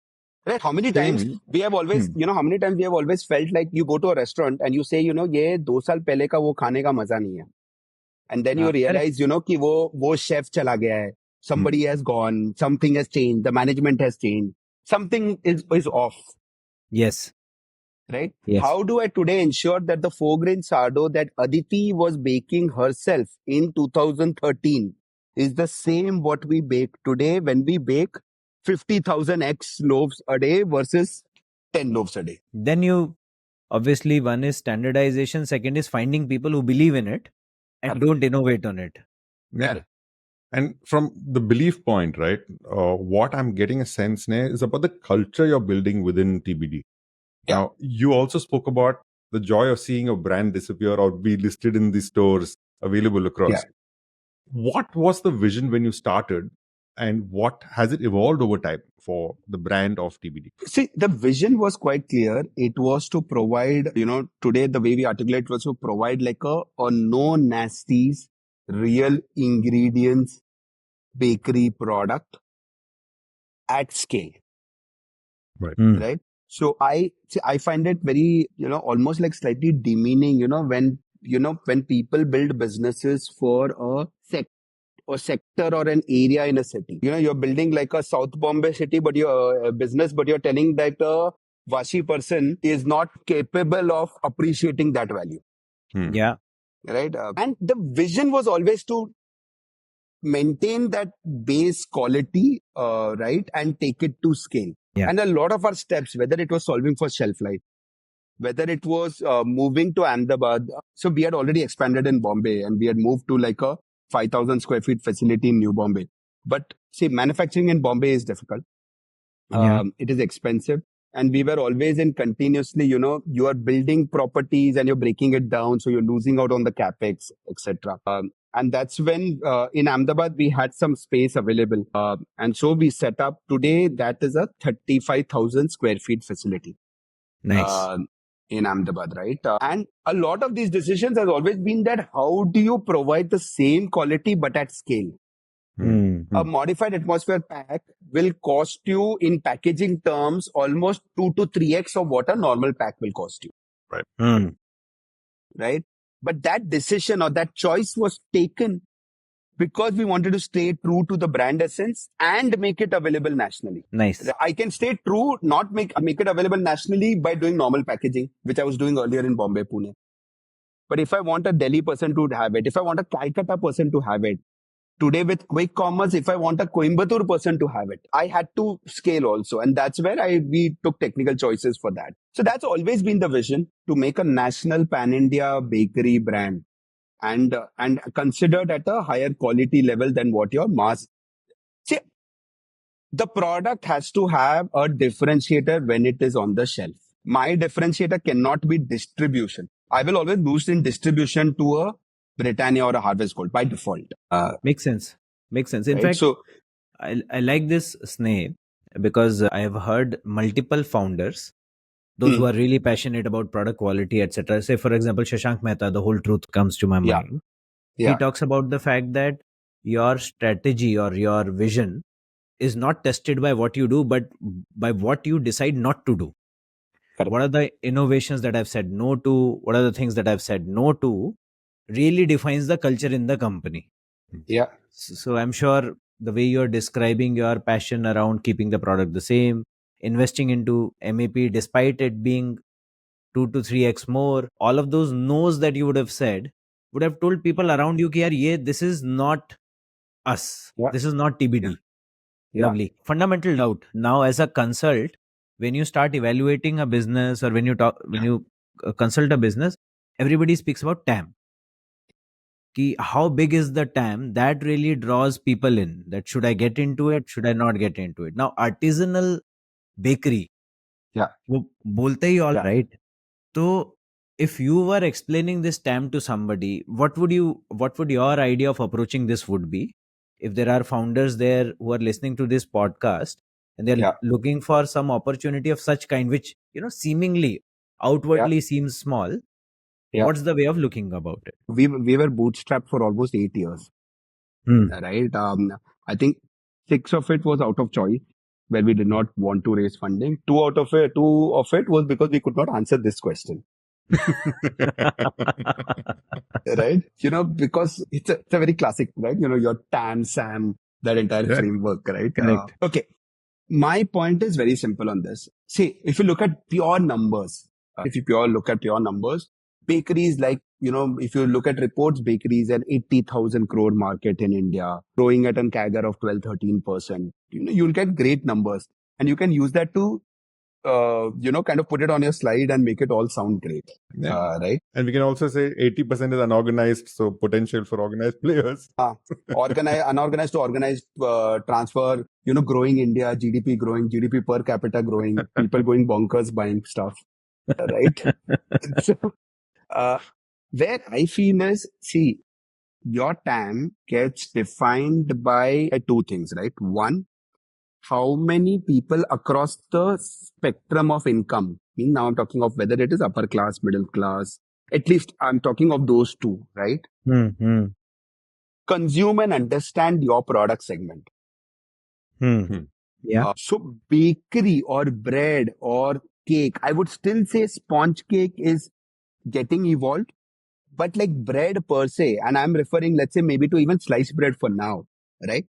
Right? How many times we have always, how many times we have always felt like you go to a restaurant and you say, ये 2 साल पहले का वो खाने का मजा नहीं है. And then you Correct. realize, कि वो chef चला गया है. Somebody has gone, something has changed, the management has changed, something is off. Yes. Right? Yes. How do I today ensure that the 4-grain sourdough that Aditi was baking herself in 2013 is the same what we bake today when we bake 50,000 X loaves a day versus 10 loaves a day? Then you obviously, one is standardization, second is finding people who believe in it and Correct. don't innovate on it. Yeah. Correct. And from the belief point, right, what I'm getting a sense now is about the culture you're building within TBD. Yeah. Now, you also spoke about the joy of seeing a brand disappear or be listed in the stores available across. Yeah. What was the vision when you started, and what has it evolved over time for the brand of TBD? See, the vision was quite clear. It was to provide, today the way we articulate was to provide like a no nasties, real ingredients bakery product at scale. Right. Right. So I find it very, almost like slightly demeaning, when people build businesses for a sector or an area in a city. You're building like a South Bombay city, but your business, but you're telling that a Vashi person is not capable of appreciating that value. Yeah. Right. And the vision was always to maintain that base quality, right, and take it to scale. Yeah. And a lot of our steps, whether it was solving for shelf life, whether it was moving to Ahmedabad. So we had already expanded in Bombay and we had moved to like a 5,000 square feet facility in New Bombay. But see, manufacturing in Bombay is difficult. Yeah. It is expensive. And we were always in continuously, you are building properties and you're breaking it down. So you're losing out on the capex, etc. And that's when in Ahmedabad, we had some space available. And so we set up today, that is a 35,000 square feet facility. Nice. In Ahmedabad, right? And a lot of these decisions has always been that how do you provide the same quality but at scale? A modified atmosphere pack will cost you in packaging terms almost 2 to 3x of what a normal pack will cost you. Right? But that decision or that choice was taken because we wanted to stay true to the brand essence and make it available nationally. Nice. I can stay true, not make it available nationally by doing normal packaging, which I was doing earlier in Bombay, Pune. But if I want a Delhi person to have it, if I want a Calcutta person to have it, today with quick commerce, if I want a Coimbatore person to have it, I had to scale also. And that's where we took technical choices for that. So that's always been the vision, to make a national pan-India bakery brand and considered at a higher quality level than what your mass. See, the product has to have a differentiator when it is on the shelf. My differentiator cannot be distribution. I will always boost in distribution to a Britannia or a Harvest Gold by default. Makes sense. Makes sense. In Right? fact, So, I like this, Sneh, because I have heard multiple founders, those who are really passionate about product quality, etc. Say, for example, Shashank Mehta, the whole truth comes to my mind. He talks about the fact that your strategy or your vision is not tested by what you do, but by what you decide not to do. Correct. What are the innovations that I've said no to? What are the things that I've said no to? Really defines the culture in the company. Yeah. So I'm sure the way you're describing your passion around keeping the product the same, investing into MAP despite it being 2 to 3x more, all of those no's that you would have said would have told people around you, this is not us. Yeah. This is not TBD. Yeah. Lovely. Fundamental doubt. Now, as a consult, when you start evaluating a business or when you consult a business, everybody speaks about TAM. How big is the TAM? That really draws people in. That should I get into it? Should I not get into it? Now, artisanal bakery. Yeah. वो बोलते ही all Yeah. right. So, if you were explaining this TAM to somebody, what would your idea of approaching this would be? If there are founders there who are listening to this podcast and they're looking for some opportunity of such kind, which seemingly outwardly seems small, what's the way of looking about it? We were bootstrapped for almost 8 years. Right? I think 6 of it was out of choice, where we did not want to raise funding. 2 of it was because we could not answer this question. Right? Because it's a very classic, right? Your TAM, SAM, that entire framework, right? Correct. Okay. My point is very simple on this. See, if you look at pure numbers, bakeries, like, if you look at reports, bakeries an 80,000 crore market in India, growing at an CAGR of 12-13%. You'll get great numbers, and you can use that to, kind of put it on your slide and make it all sound great. Right? And we can also say 80% is unorganized, so potential for organized players. Unorganized to organized transfer, growing India, GDP growing, GDP per capita growing, people going bonkers buying stuff. Right? So, where I feel is, see, your TAM gets defined by 2 things, right? One, how many people across the spectrum of income. Now I'm talking of whether it is upper class, middle class. At least I'm talking of those 2, right? Consume and understand your product segment. Yeah. So bakery or bread or cake, I would still say sponge cake is getting evolved. But like bread per se, and I'm referring, let's say, maybe to even sliced bread for now, right?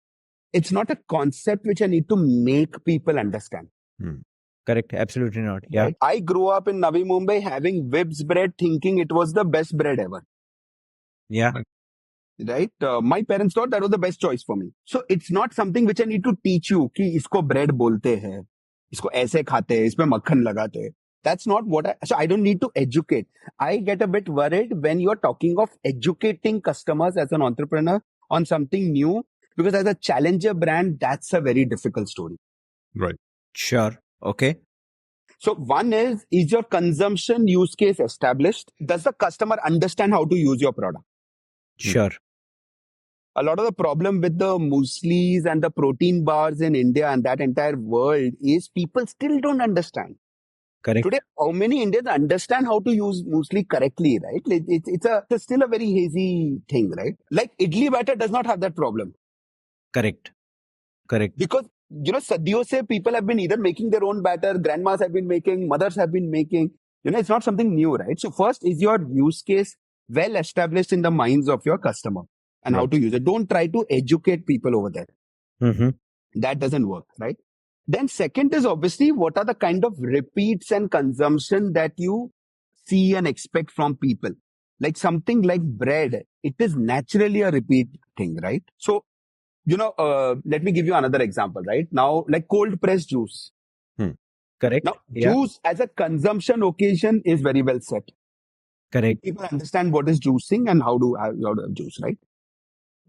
It's not a concept which I need to make people understand. Correct. Absolutely not. Yeah. Right? I grew up in Navi Mumbai having Vibs bread, thinking it was the best bread ever. Yeah. Right? My parents thought that was the best choice for me. So it's not something which I need to teach you कि इसको bread बोलते हैं, इसको ऐसे खाते हैं, इसमें मक्खन लगाते हैं. That's not so I don't need to educate. I get a bit worried when you're talking of educating customers as an entrepreneur on something new, because as a challenger brand, that's a very difficult story. Right. Sure. Okay. So one is your consumption use case established? Does the customer understand how to use your product? Sure. A lot of the problem with the mueslis and the protein bars in India and that entire world is people still don't understand. Correct. Today, how many Indians understand how to use muesli correctly, right? It's still a very hazy thing, right? Like idli batter does not have that problem. Correct. Because, sadiyon se people have been either making their own batter, grandmas have been making, mothers have been making. It's not something new, right? So first, is your use case well established in the minds of your customer and how Right. to use it? Don't try to educate people over there. Mm-hmm. That doesn't work, right? Then second is obviously what are the kind of repeats and consumption that you see and expect from people. Like something like bread, it is naturally a repeat thing, right? So, let me give you another example, right? Now, like cold pressed juice. Correct. Now, Yeah. juice as a consumption occasion is very well set. Correct. People understand what is juicing and how to have juice, right?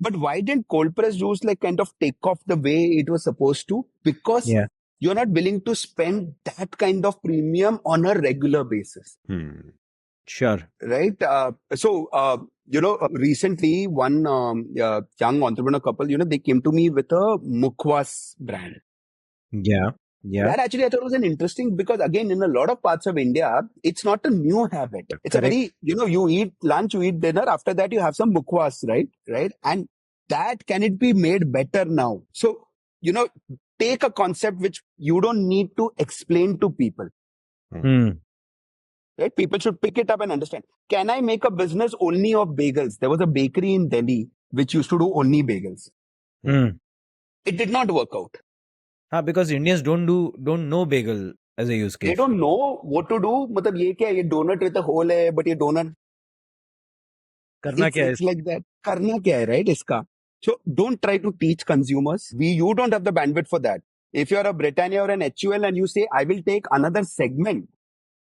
But why didn't cold pressed juice like kind of take off the way it was supposed to? Because Yeah. you're not willing to spend that kind of premium on a regular basis, Sure. right? Recently one young entrepreneur couple, they came to me with a mukwas brand. Yeah. That actually I thought was an interesting, because again, in a lot of parts of India, it's not a new habit. It's a Correct. very, you eat lunch, you eat dinner. After that, you have some mukwas, right? And that, can it be made better now? So, take a concept which you don't need to explain to people, right? People should pick it up and understand. Can I make a business only of bagels? There was a bakery in Delhi which used to do only bagels. It did not work out. Because Indians don't know bagel as a use case. They don't know what to do. मतलब ये क्या है? ये donut with a hole है, but ये donut. करना क्या है It's like that. करना क्या है, right? इसका. So don't try to teach consumers. You don't have the bandwidth for that. If you're a Britannia or an HUL and you say, I will take another segment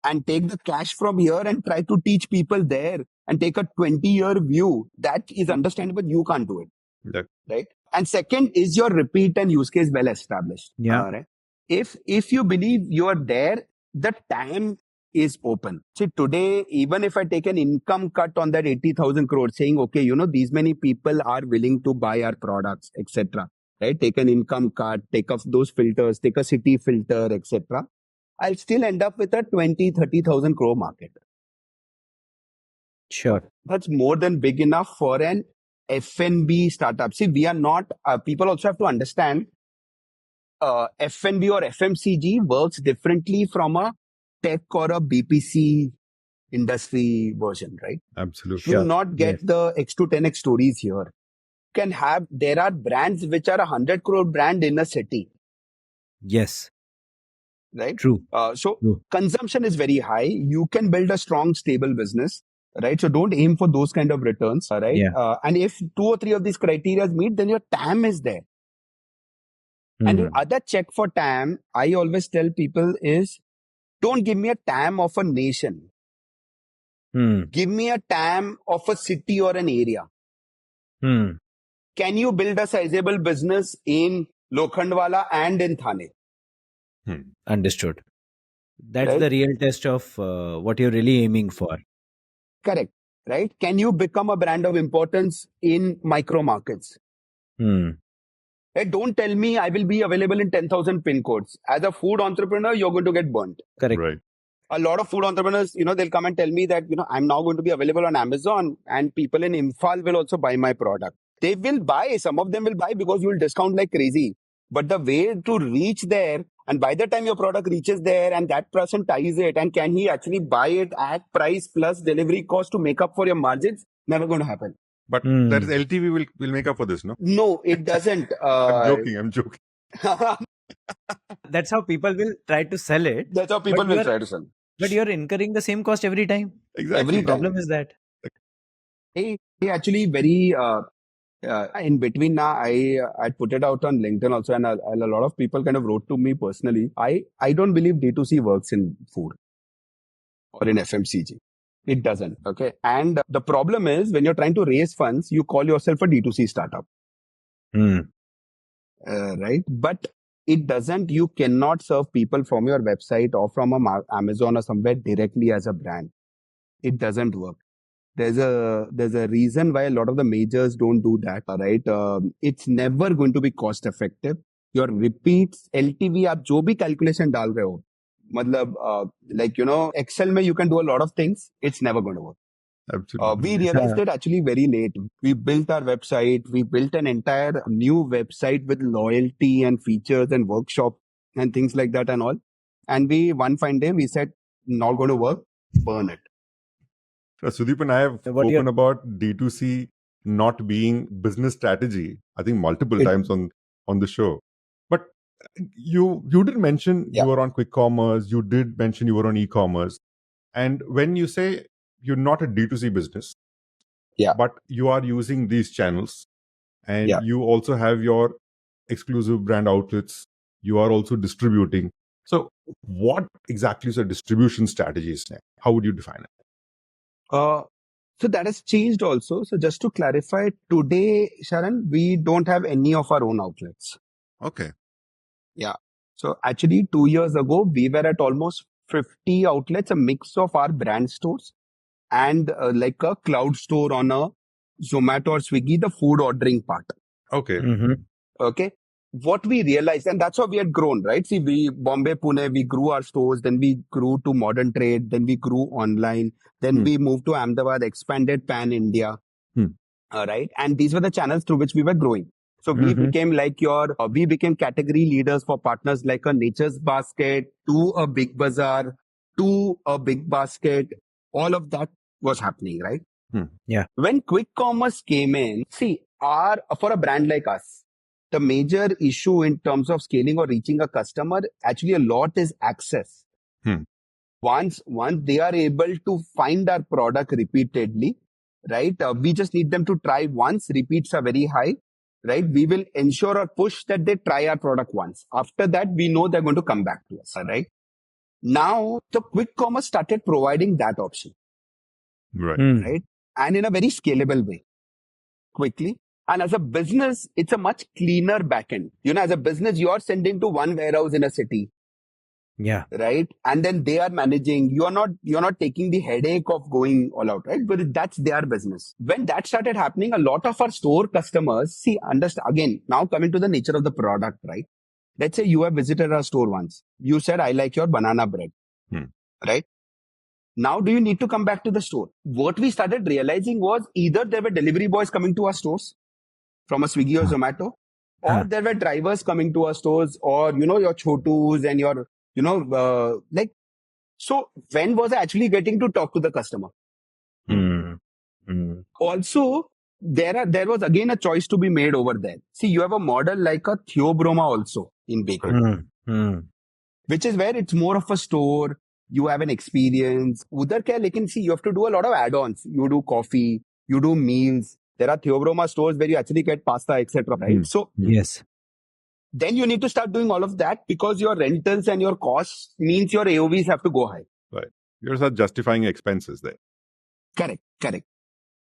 and take the cash from here and try to teach people there and take a 20-year view, that is understandable. You can't do it. Right? And second, is your repeat and use case well established? Yeah. Right? If you believe you are there, the time is open. See, today, even if I take an income cut on that 80,000 crore, saying, okay, these many people are willing to buy our products, etc. Right? Take an income cut, take off those filters, take a city filter, etc. I'll still end up with a 20-30,000 crore market. Sure. That's more than big enough for an F&B startup. See, we are not, people also have to understand, F&B or FMCG works differently from a tech or a BPC industry version, right? Absolutely. You will not get the X to 10X stories here. There are brands which are 100 crore brand in a city. Yes. Right? True. True. Consumption is very high. You can build a strong, stable business. Right. So don't aim for those kind of returns. Right. Yeah. And if 2 or 3 of these criteria meet, then your TAM is there. And the other check for TAM, I always tell people is, don't give me a TAM of a nation. Give me a TAM of a city or an area. Can you build a sizable business in Lokhandwala and in Thane? Understood. That's right? The real test of what you're really aiming for. Correct. Right? Can you become a brand of importance in micro markets? Right? Don't tell me I will be available in 10,000 pin codes. As a food entrepreneur, you're going to get burnt. Correct. Right. A lot of food entrepreneurs, they'll come and tell me that, I'm now going to be available on Amazon and people in Imphal will also buy my product. They will buy. Some of them will buy because you will discount like crazy. But the way to reach there, and by the time your product reaches there and that person ties it, and can he actually buy it at price plus delivery cost to make up for your margins? Never going to happen. But that is LTV will make up for this, no? No, it doesn't. I'm joking. That's how people will try to sell it. That's how people will try to sell. But you're incurring the same cost every time. Exactly. The problem is that. Hey, actually very... in between now, I put it out on LinkedIn also, and a lot of people kind of wrote to me personally. I don't believe D2C works in food or in FMCG. It doesn't. Okay. And the problem is when you're trying to raise funds, you call yourself a D2C startup. Right. But it doesn't, you cannot serve people from your website or from Amazon or somewhere directly as a brand. It doesn't work. There's a reason why a lot of the majors don't do that, right? It's never going to be cost effective. Your repeats, LTV, आप जो भी calculation डाल रहे हो, Excel में you can do a lot of things. It's never going to work. Absolutely. We realized it actually very late. We built our website. We built an entire new website with loyalty and features and workshop and things like that and all. And one fine day, we said, not going to work, burn it. Sudeep and I have What spoken about D2C not being business strategy, I think multiple times on the show. But you did mention you were on quick commerce, you did mention you were on e-commerce. And when you say you're not a D2C business, but you are using these channels and you also have your exclusive brand outlets, you are also distributing. So what exactly is a distribution strategy, Sneh? How would you define it? So that has changed also. So just to clarify, today, Sharan, we don't have any of our own outlets. Okay. Yeah. So actually 2 years ago, we were at almost 50 outlets, a mix of our brand stores and like a cloud store on a Zomato or Swiggy, the food ordering part. Okay. Okay. What we realized, and that's how we had grown, right? See, Bombay, Pune, we grew our stores, then we grew to modern trade, then we grew online, then we moved to Ahmedabad, expanded pan India, right? And these were the channels through which we were growing. So we became we became category leaders for partners like a Nature's Basket, to a Big Bazaar, to a Big Basket. All of that was happening, right? Yeah. When quick commerce came in, see, for a brand like us, the major issue in terms of scaling or reaching a customer, actually a lot is access. Once they are able to find our product repeatedly, right? We just need them to try once. Repeats are very high, right? We will ensure or push that they try our product once. After that, we know they're going to come back to us, right? Now, the quick commerce started providing that option. Right? And in a very scalable way, quickly. And as a business, it's a much cleaner backend. As a business, you are sending to one warehouse in a city. Yeah. Right. And then they are managing. You're not taking the headache of going all out, right? But that's their business. When that started happening, a lot of our store customers, understand, again, now coming to the nature of the product, right? Let's say you have visited our store once. You said, I like your banana bread. Right? Now, do you need to come back to the store? What we started realizing was either there were delivery boys coming to our stores from a Swiggy or Zomato, or there were drivers coming to our stores, or, your Chotus and your, so when was I actually getting to talk to the customer? Also, there was again a choice to be made over there. See, you have a model like a Theobroma also in bakery, which is where it's more of a store. You have an experience. Udhar kya, lekin see, you have to do a lot of add-ons. You do coffee, you do meals. There are Theobroma stores where you actually get pasta, etc. Right? So yes, then you need to start doing all of that because your rentals and your costs means your AOVs have to go high. Right. You're start justifying expenses there. Correct.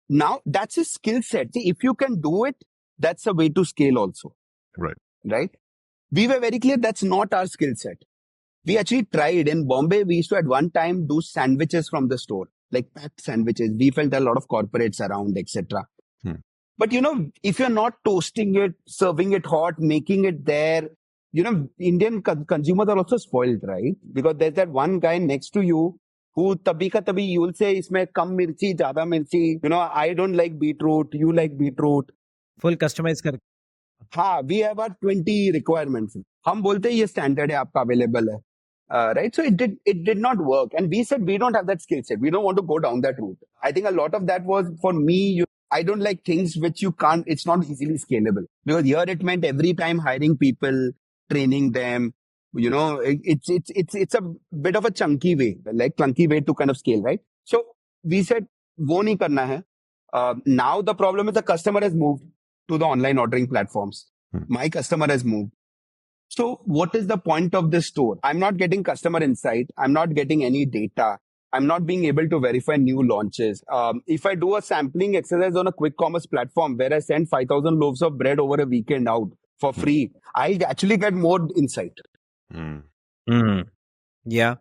Now that's a skill set. See, if you can do it, that's a way to scale also. Right. We were very clear that's not our skill set. We actually tried in Bombay. We used to at one time do sandwiches from the store, like packed sandwiches. We felt there are a lot of corporates around, etc. But if you're not toasting it, serving it hot, making it there, Indian consumers are also spoiled, right? Because there's that one guy next to you who tabi ka tabi you'll say, isme kam mirchi, jada mirchi. I don't like beetroot. You like beetroot. Full customize kar. We have our 20 requirements. हम बोलते हैं ये standard है आपका available है. Right? So it did not work. And we said, we don't have that skill set. We don't want to go down that route. I think a lot of that was for me, I don't like things which you can't, it's not easily scalable. Because here it meant every time hiring people, training them, it's a bit of a clunky way to kind of scale, right? So we said, wo nahi karna hai. Now the problem is the customer has moved to the online ordering platforms. My customer has moved. So what is the point of this store? I'm not getting customer insight. I'm not getting any data. I'm not being able to verify new launches. If I do a sampling exercise on a quick commerce platform where I send 5,000 loaves of bread over a weekend out for free, I actually get more insight. Yeah.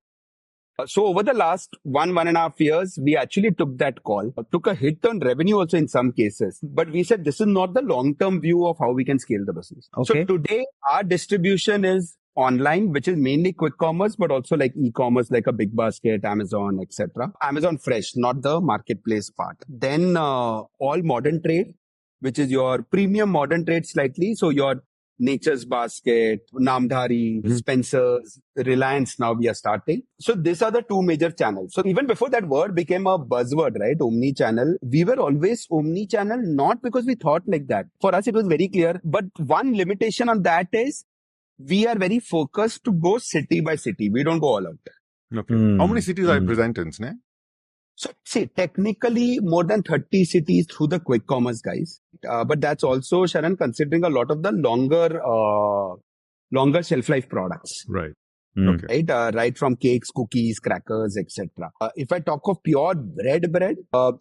So over the last 1.5 years, we actually took that call, took a hit on revenue also in some cases. But we said this is not the long-term view of how we can scale the business. Okay. So today, our distribution is online, which is mainly quick commerce, but also like e-commerce, like a Big Basket, Amazon, etc. Amazon Fresh, not the marketplace part. Then all modern trade, which is your premium modern trade slightly. So your Nature's Basket, Namdhari, Spencer's, Reliance, now we are starting. So these are the two major channels. So even before that word became a buzzword, right? Omni-channel. We were always omni-channel, not because we thought like that. For us, it was very clear. But one limitation on that is we are very focused to go city by city. We don't go all out. Okay. How many cities are present in Sneh? So see, technically more than 30 cities through the quick commerce guys. But that's also, Sharan, considering a lot of the longer shelf life products. Right. Okay. Right from cakes, cookies, crackers, etc. If I talk of pure bread,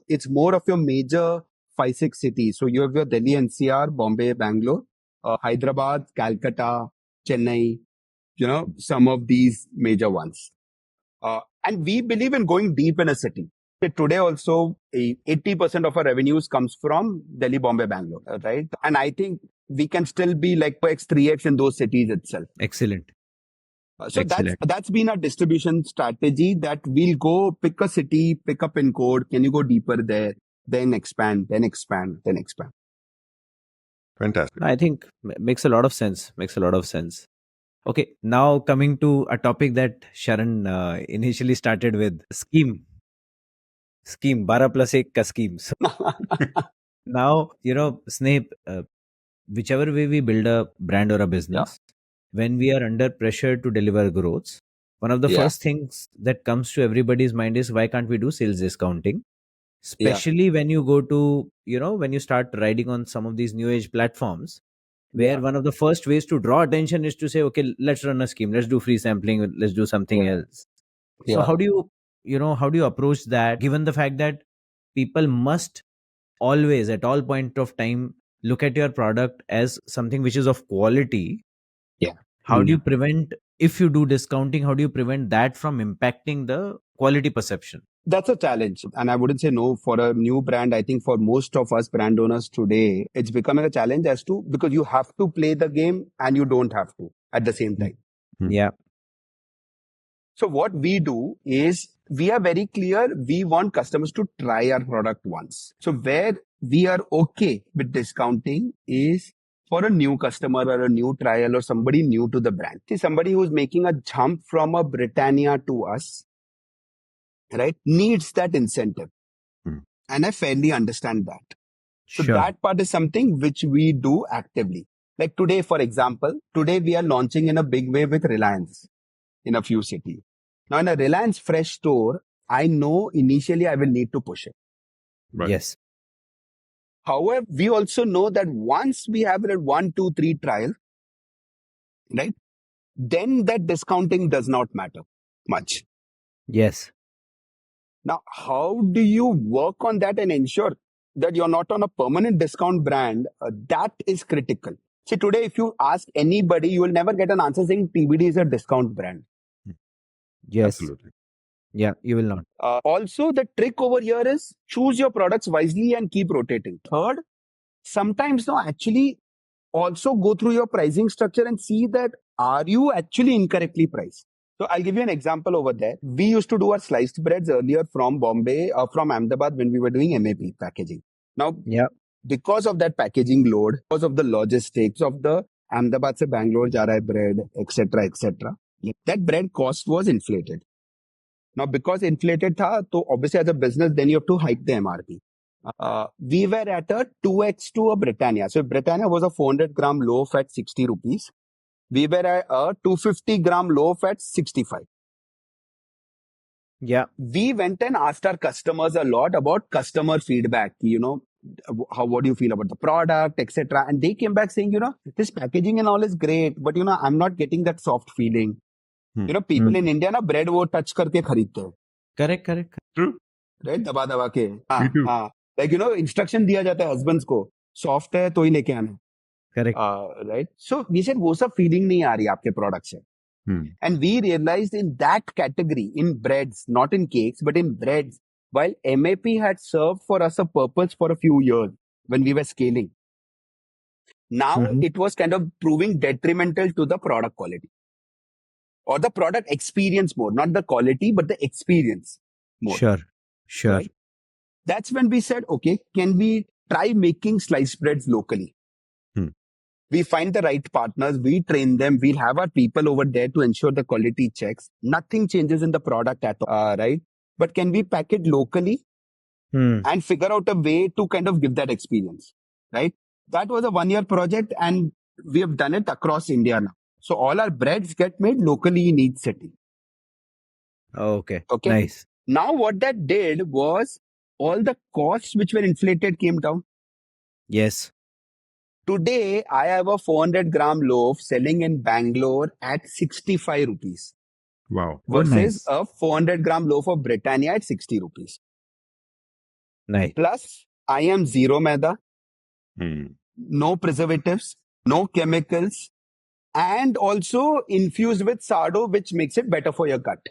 it's more of your major 5-6 cities. So you have your Delhi NCR, Bombay, Bangalore, Hyderabad, Calcutta, Chennai, some of these major ones. And we believe in going deep in a city. Today also, 80% of our revenues comes from Delhi, Bombay, Bangalore, right? And I think we can still be like 2x, 3x in those cities itself. Excellent. So that's been our distribution strategy, that we'll go pick a city, pick a pin code. Can you go deeper there? Then expand, then expand, then expand. Fantastic. I think makes a lot of sense. Okay, now coming to a topic that Sharan initially started with, scheme 12 plus 1 ka scheme. So now, Sneh, whichever way we build a brand or a business, when we are under pressure to deliver growth, one of the first things that comes to everybody's mind is, why can't we do sales discounting? Especially when you go to, when you start riding on some of these new age platforms, where one of the first ways to draw attention is to say, okay, let's run a scheme, let's do free sampling, let's do something else. So how do you approach that, given the fact that people must always, at all point of time, look at your product as something which is of quality? How do you prevent, if you do discounting, how do you prevent that from impacting the quality perception? That's a challenge. And I wouldn't say no for a new brand. I think for most of us brand owners today, it's becoming a challenge because you have to play the game and you don't have to at the same time. Yeah. So what we do is, we are very clear. We want customers to try our product once. So where we are okay with discounting is for a new customer or a new trial or somebody new to the brand. See, somebody who's making a jump from a Britannia to us, right, needs that incentive. And I fairly understand that. So that part is something which we do actively. Like today, for example, we are launching in a big way with Reliance in a few cities. Now in a Reliance Fresh store, I know initially I will need to push it. Right. Yes. However, we also know that once we have a 1, 2, 3 trial, right, then that discounting does not matter much. Yes. Now, how do you work on that and ensure that you're not on a permanent discount brand? That is critical. See, today, if you ask anybody, you will never get an answer saying TBD is a discount brand. Yes. Absolutely. Yeah, you will not. Also, the trick over here is choose your products wisely and keep rotating. Third, sometimes actually also go through your pricing structure and see that are you actually incorrectly priced. So I'll give you an example over there. We used to do our sliced breads earlier from Bombay, from Ahmedabad when we were doing MAP packaging. Now, because of that packaging load, because of the logistics of the Ahmedabad se Bangalore ja raha hai bread, etc., that bread cost was inflated. Now, because inflated tha, so obviously as a business, then you have to hike the MRP. We were at a 2x to a Britannia. So if Britannia was a 400 gram loaf at 60 rupees, we were at a 250 gram loaf at 65. Yeah. We went and asked our customers a lot about customer feedback, what do you feel about the product, etc. And they came back saying, this packaging and all is great, but, I'm not getting that soft feeling. People in India, bread wo touch karke kharidte hain. Correct. True. Right? Daba ke. Me too. Like, instruction diya jata hai husbands ko. Soft hai, to hi leke aana. Correct. Right? So we said, wo sab feeling nahi aa rahi aapke product se. And we realized in that category, in breads, not in cakes, but in breads, while MAP had served for us a purpose for a few years when we were scaling, now it was kind of proving detrimental to the product quality. or the product experience more, not the quality, but the experience more. Sure. Right? That's when we said, okay, can we try making sliced breads locally? We find the right partners, we train them, we'll have our people over there to ensure the quality checks. Nothing changes in the product at all, right? But can we pack it locally and figure out a way to kind of give that experience, right? That was a 1-year project and we have done it across India now. So all our breads get made locally in each city. Okay. Okay. Nice. Now what that did was all the costs which were inflated came down. Yes. Today, I have a 400-gram loaf selling in Bangalore at 65 rupees. Wow. Versus nice. a 400-gram loaf of Britannia at 60 rupees. Nice. Plus, I am zero maida, no preservatives, no chemicals, and also infused with sourdough, which makes it better for your gut.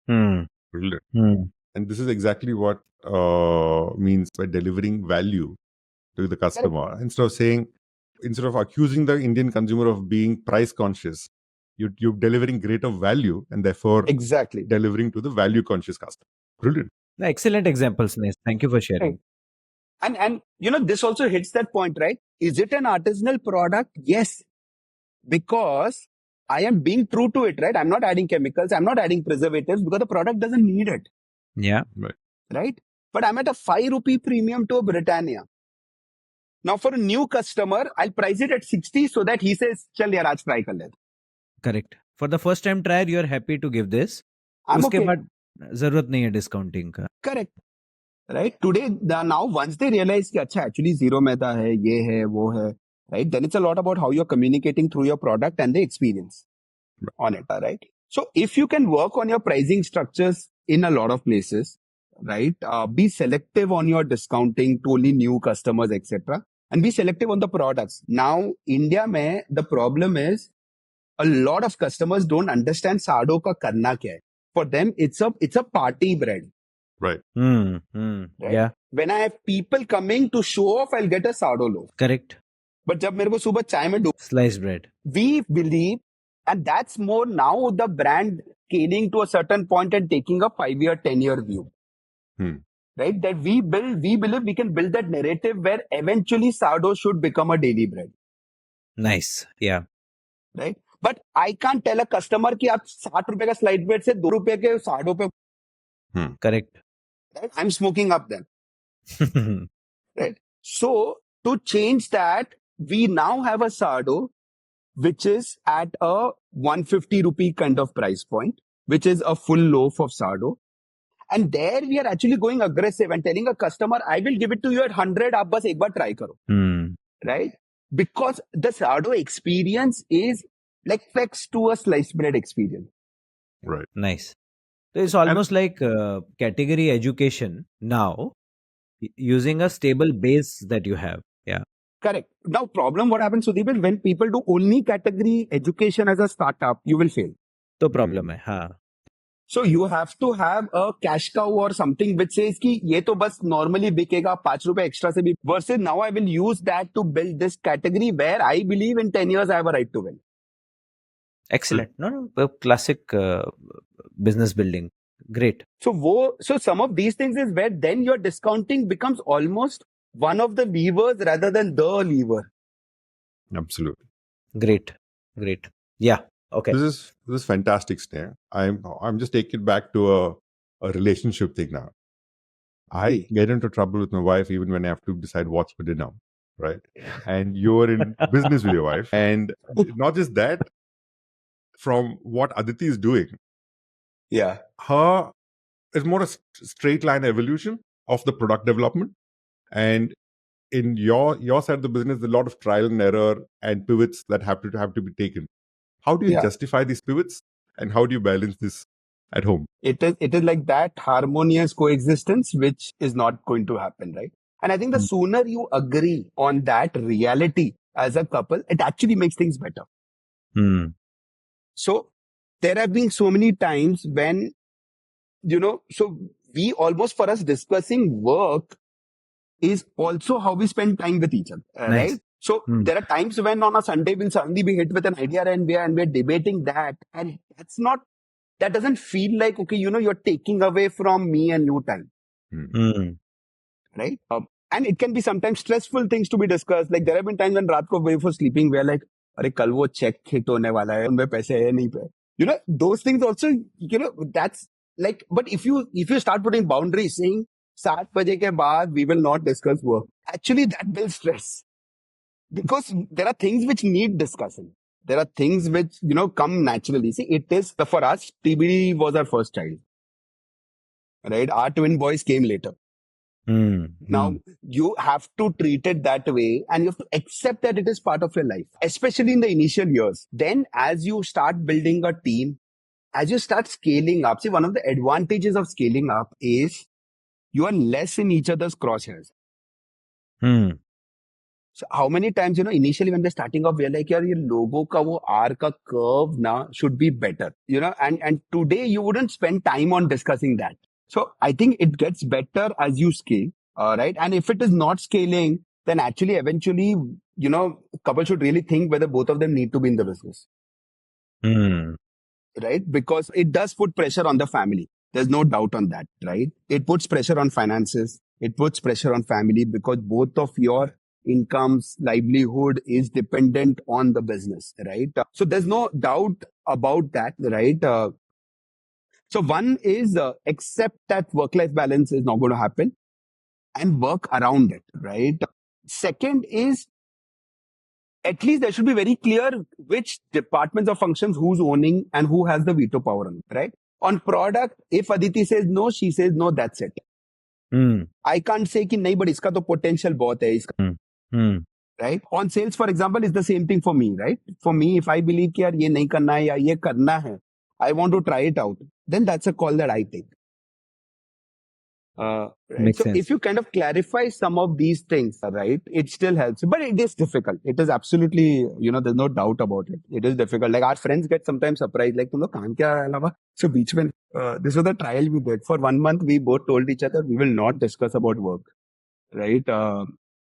Brilliant. And this is exactly what means by delivering value to the customer. Instead of accusing the Indian consumer of being price conscious, you're delivering greater value and therefore exactly delivering to the value conscious customer. Brilliant. Excellent examples, Sneh. Thank you for sharing. Right. And this also hits that point, right? Is it an artisanal product? Yes. Because I am being true to it, right? I'm not adding chemicals. I'm not adding preservatives because the product doesn't need it. Yeah. Right? But I'm at a 5 rupee premium to a Britannia. Now, for a new customer, I'll price it at 60 so that he says, "Chal yaar, aaj try kar le." Correct. For the first time trier, you are happy to give this. I'm Uske okay. बाद जरूरत नहीं है discounting का. Correct. Right? Today, now, once they realize कि अच्छा, actually zero maida hai, ye hai, wo hai, right? Then it's a lot about how you're communicating through your product and the experience on it, right? So if you can work on your pricing structures in a lot of places, right? Be selective on your discounting to only new customers, etc. And be selective on the products. Now, India mein, the problem is a lot of customers don't understand sourdough ka karna kya hai. For them, it's a party bread. Right. Right? Yeah. When I have people coming to show off, I'll get a sourdough loaf. Correct. But जब मेरे को सुबह चाय में sliced bread. We believe, and that's more now the brand scaling to a certain point and taking a 5-year, 10-year view. Right? That we believe we can build that narrative where eventually sourdough should become a daily bread. Nice. Yeah. Right? But I can't tell a customer कि आप 60 रुपए का slide bread से 2 रुपए के sourdough पे. Correct. Right? I'm smoking up then. Right? So to change that, we now have a sourdough which is at a 150 rupee kind of price point, which is a full loaf of sourdough. And there we are actually going aggressive and telling a customer, I will give it to you at 100, आप बस एक बार try करो. Right? Because the sourdough experience is like flex to a sliced bread experience. Right. Nice. So it's almost like category education now, using a stable base that you have. Yeah. Correct. Now, problem what happens, Sudeep, is when people do only category education as a startup, you will fail. तो problem है. हाँ. So you have to have a cash cow or something which says कि ये तो बस normally बिकेगा 5 रुपए extra से भी. Versus now I will use that to build this category where I believe in 10 years I have a right to win. Excellent. No, classic business building. Great. So some of these things is where then your discounting becomes almost one of the levers rather than the lever. Absolutely. Great. Yeah. Okay. This is fantastic, Sneh. I'm just taking it back to a relationship thing now. I get into trouble with my wife even when I have to decide what's for dinner, right? And you're in business with your wife. And not just that, from what Aditi is doing, her is more a straight line evolution of the product development. And in your side of the business, there's a lot of trial and error and pivots that have to be taken. How do you justify these pivots and how do you balance this at home? It is like that harmonious coexistence, which is not going to happen, right? And I think the sooner you agree on that reality as a couple, it actually makes things better. So there have been so many times when, so we almost, for us, discussing work is also how we spend time with each other, Nice. right? So there are times when on a Sunday we'll suddenly be hit with an idea and we're debating that, and that doesn't feel like, okay, you're taking away from me and you time, right? And it can be sometimes stressful things to be discussed. Like there have been times when रात को before sleeping we're like, अरे कल वो check hit होने वाला है, उनमें पैसे है नहीं पे. Those things also, that's like, but if you start putting boundaries saying 7 बजे के बाद we will not discuss work, actually that builds stress. Because there are things which need discussion. There are things which, come naturally. See, it is, for us, TBD was our first child. Right? Our twin boys came later. Now, you have to treat it that way and you have to accept that it is part of your life, especially in the initial years. Then, as you start building a team, as you start scaling up, see, one of the advantages of scaling up is you are less in each other's crosshairs. So how many times, initially when we're starting off, we're like, yaar, ye logo ka wo R ka curve na should be better, and today you wouldn't spend time on discussing that. So I think it gets better as you scale, right? And if it is not scaling, then actually eventually, couple should really think whether both of them need to be in the business. Right? Because it does put pressure on the family. There's no doubt on that, right? It puts pressure on finances. It puts pressure on family because both of your incomes, livelihood is dependent on the business, right? So there's no doubt about that, right? So one is accept that work-life balance is not going to happen and work around it, right? Second is at least there should be very clear which departments or functions who's owning and who has the veto power on it, right? On product, if Aditi says no, she says no, that's it. I can't say कि नहीं, but इसका तो potential बहुत है इसका. Right? On sales, for example, is the same thing for me, right? For me, if I believe कि यार ये नहीं करना है या ये करना है, I want to try it out, then that's a call that I take. Right? Makes so sense. if you kind of clarify some of these things, right, it still helps. But it is difficult. It is absolutely, there's no doubt about it. It is difficult. Like our friends get sometimes surprised, like, तुम लोग काम क्या अलावा? So बीच में, this was the trial we did. For 1 month, we both told each other we will not discuss about work. Right?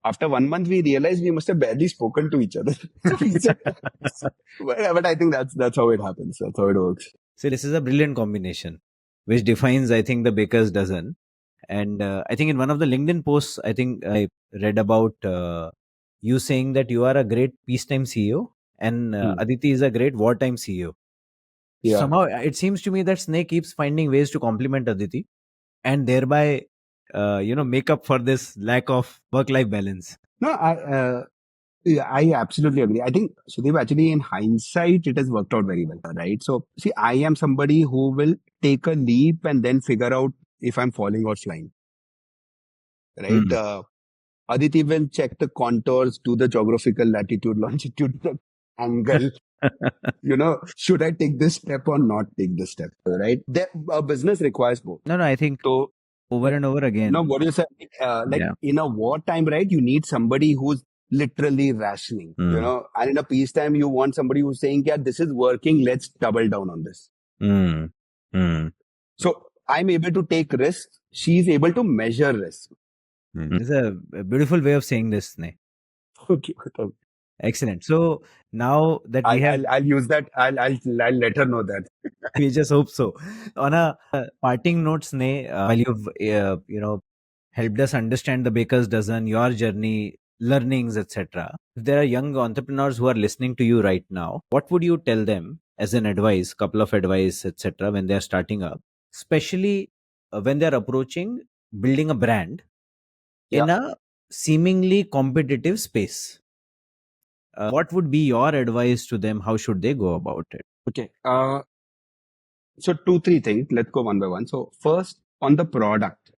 After 1 month, we realized we must have barely spoken to each other. but I think that's how it happens. That's how it works. So this is a brilliant combination, which defines, I think, the baker's dozen. And I think in one of the LinkedIn posts, I think I read about you saying that you are a great peacetime CEO and Aditi is a great wartime CEO. Yeah. Somehow it seems to me that Sneh keeps finding ways to compliment Aditi and thereby, make up for this lack of work-life balance. No, I absolutely agree. I think, Sudeep, actually in hindsight, it has worked out very well, right? So, see, I am somebody who will take a leap and then figure out if I'm falling or flying, right? Aditi will check the contours, do the geographical latitude, longitude, the angle. Should I take this step or not take this step, right? A business requires both. No, I think So, over and over again. what you said, in a wartime, right, you need somebody who's literally rationing, and in a peacetime, you want somebody who's saying, yeah, this is working, let's double down on this. So I'm able to take risks. She's able to measure risk. It's a beautiful way of saying this, Sneh. Okay. Excellent. So now that we have, I'll use that. I'll let her know that. we just hope so. On a parting note, Sneh, while you've helped us understand the baker's dozen, your journey, learnings, etc. If there are young entrepreneurs who are listening to you right now, what would you tell them as an advice, couple of advice, etc. when they are starting up, especially when they are approaching building a brand in a seemingly competitive space? What would be your advice to them? How should they go about it? Okay. So 2-3 things. Let's go one by one. So first, on the product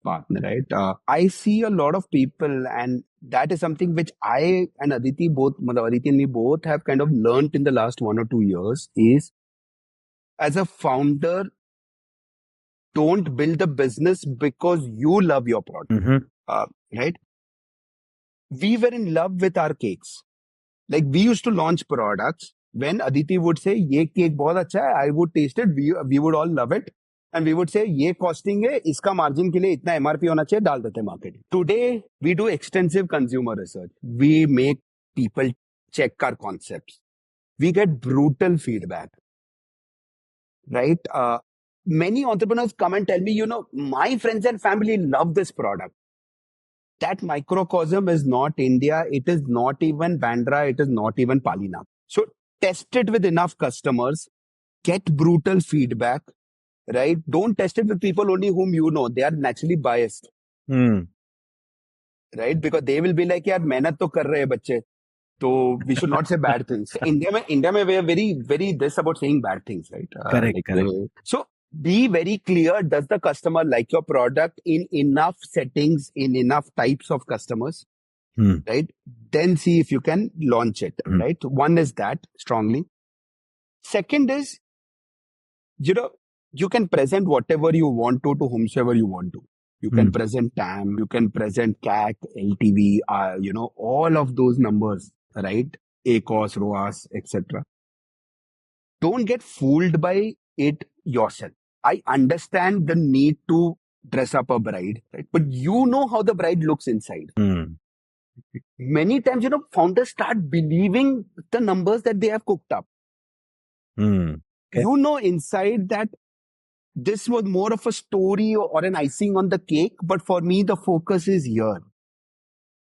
part, right? I see a lot of people, and that is something which I and Aditi and me both have kind of learned in the last 1 or 2 years is, as a founder, don't build a business because you love your product, right? We were in love with our cakes. Like we used to launch products when Aditi would say, "Ye cake bahut acha hai," I would taste it. We would all love it, and we would say, "Ye costing hai, iska margin ke liye itna MRP hona chahiye, dal dete market." Today we do extensive consumer research. We make people check our concepts. We get brutal feedback, right? Many entrepreneurs come and tell me, my friends and family love this product. That microcosm is not India. It is not even Bandra. It is not even Palina. So test it with enough customers, get brutal feedback, right? Don't test it with people only whom you know. They are naturally biased, right? Because they will be like, यार मेहनत तो कर रहे हैं बच्चे. So we should not say bad things. India mein we are very, very this about saying bad things, right? Correct. So be very clear. Does the customer like your product in enough settings, in enough types of customers, right? Then see if you can launch it, right? One is that strongly. Second is, you can present whatever you want to whomsoever you want to. You can present TAM, you can present CAC, LTV, all of those numbers, right? ACOS, ROAS, etc. Don't get fooled by it yourself. I understand the need to dress up a bride, right? But you know how the bride looks inside. Many times, founders start believing the numbers that they have cooked up. You know inside that this was more of a story or an icing on the cake, but for me, the focus is here.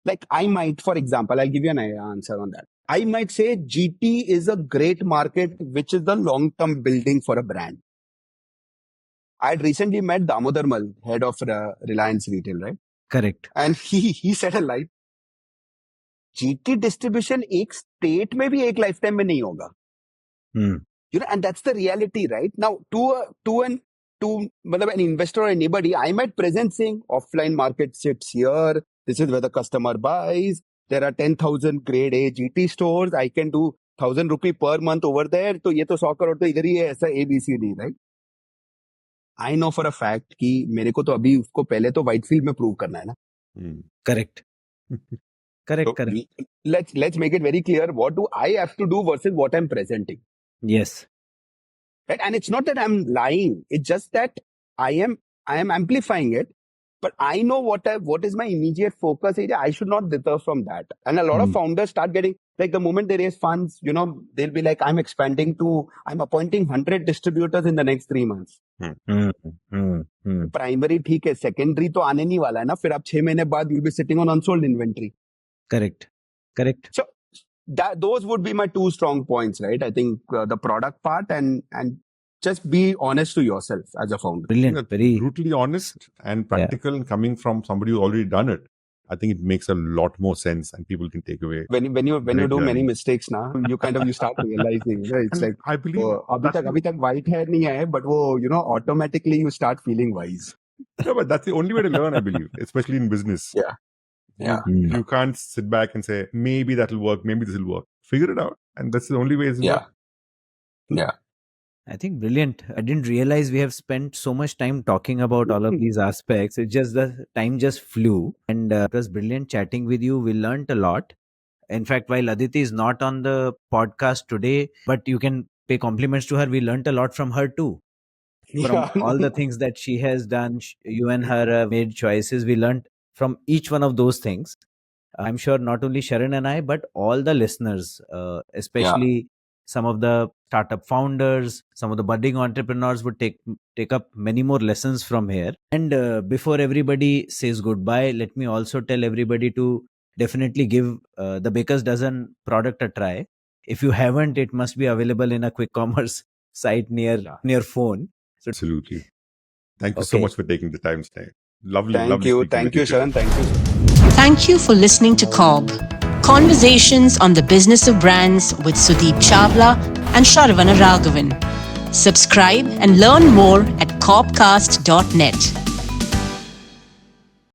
Like I might, for example, I'll give you an answer on that. I might say GT is a great market, which is the long-term building for a brand. I had recently met Damodar Mal, head of Reliance Retail, right? Correct. And he said a line, GT distribution एक state में भी एक lifetime में नहीं होगा. And that's the reality, right? Now, to an investor or anybody, I might present saying offline market sits here. This is where the customer buys. There are 10,000 grade A GT stores. I can do 1,000 rupee per month over there. तो ये तो 100 crore तो इधर ही है ऐसा ABCD, right? I know for a fact कि मेरे को तो अभी उसको पहले तो Whitefield में prove करना है ना. Correct. So let's make it very clear. What do I have to do versus what I'm presenting? Yes. Right? And it's not that I'm lying. It's just that I am amplifying it. But I know what is my immediate focus area. I should not deter from that. And a lot of founders start getting, like the moment they raise funds, they'll be like, I'm appointing 100 distributors in the next 3 months. Primary ठीक है, secondary तो आने नहीं वाला है ना. फिर आप 6 महीने बाद you'll be sitting on unsold inventory. Correct. So those would be my 2 strong points, right? I think the product part and just be honest to yourself as a founder. Brilliant. Very brutally honest and practical, and coming from somebody who's already done it. I think it makes a lot more sense, and people can take away. When you do many mistakes now, you start realizing. It's like I believe अभी तक white hair नहीं है, but automatically you start feeling wise. Yeah, but that's the only way to learn, I believe, especially in business. Yeah. You can't sit back and say, maybe that'll work, maybe this will work. Figure it out. And that's the only way it's work. Yeah. I think brilliant. I didn't realize we have spent so much time talking about all of these aspects. It's just the time just flew, and it was brilliant chatting with you. We learned a lot. In fact, while Aditi is not on the podcast today, but you can pay compliments to her. We learned a lot from her too. From all the things that she has done, you and her made choices. We learned from each one of those things. I'm sure not only Sharan and I, but all the listeners, especially some of the startup founders, some of the budding entrepreneurs would take up many more lessons from here. And before everybody says goodbye, let me also tell everybody to definitely give the Baker's Dozen product a try. If you haven't, it must be available in a quick commerce site near phone. So, absolutely. Thank you so much for taking the time, Sneh. Lovely. Thank you, Sharan. Thank you. Thank you for listening to CoBB. Conversations on the Business of Brands with Sudeep Chawla and Sharan Raghavan. Subscribe and learn more at cobcast.net.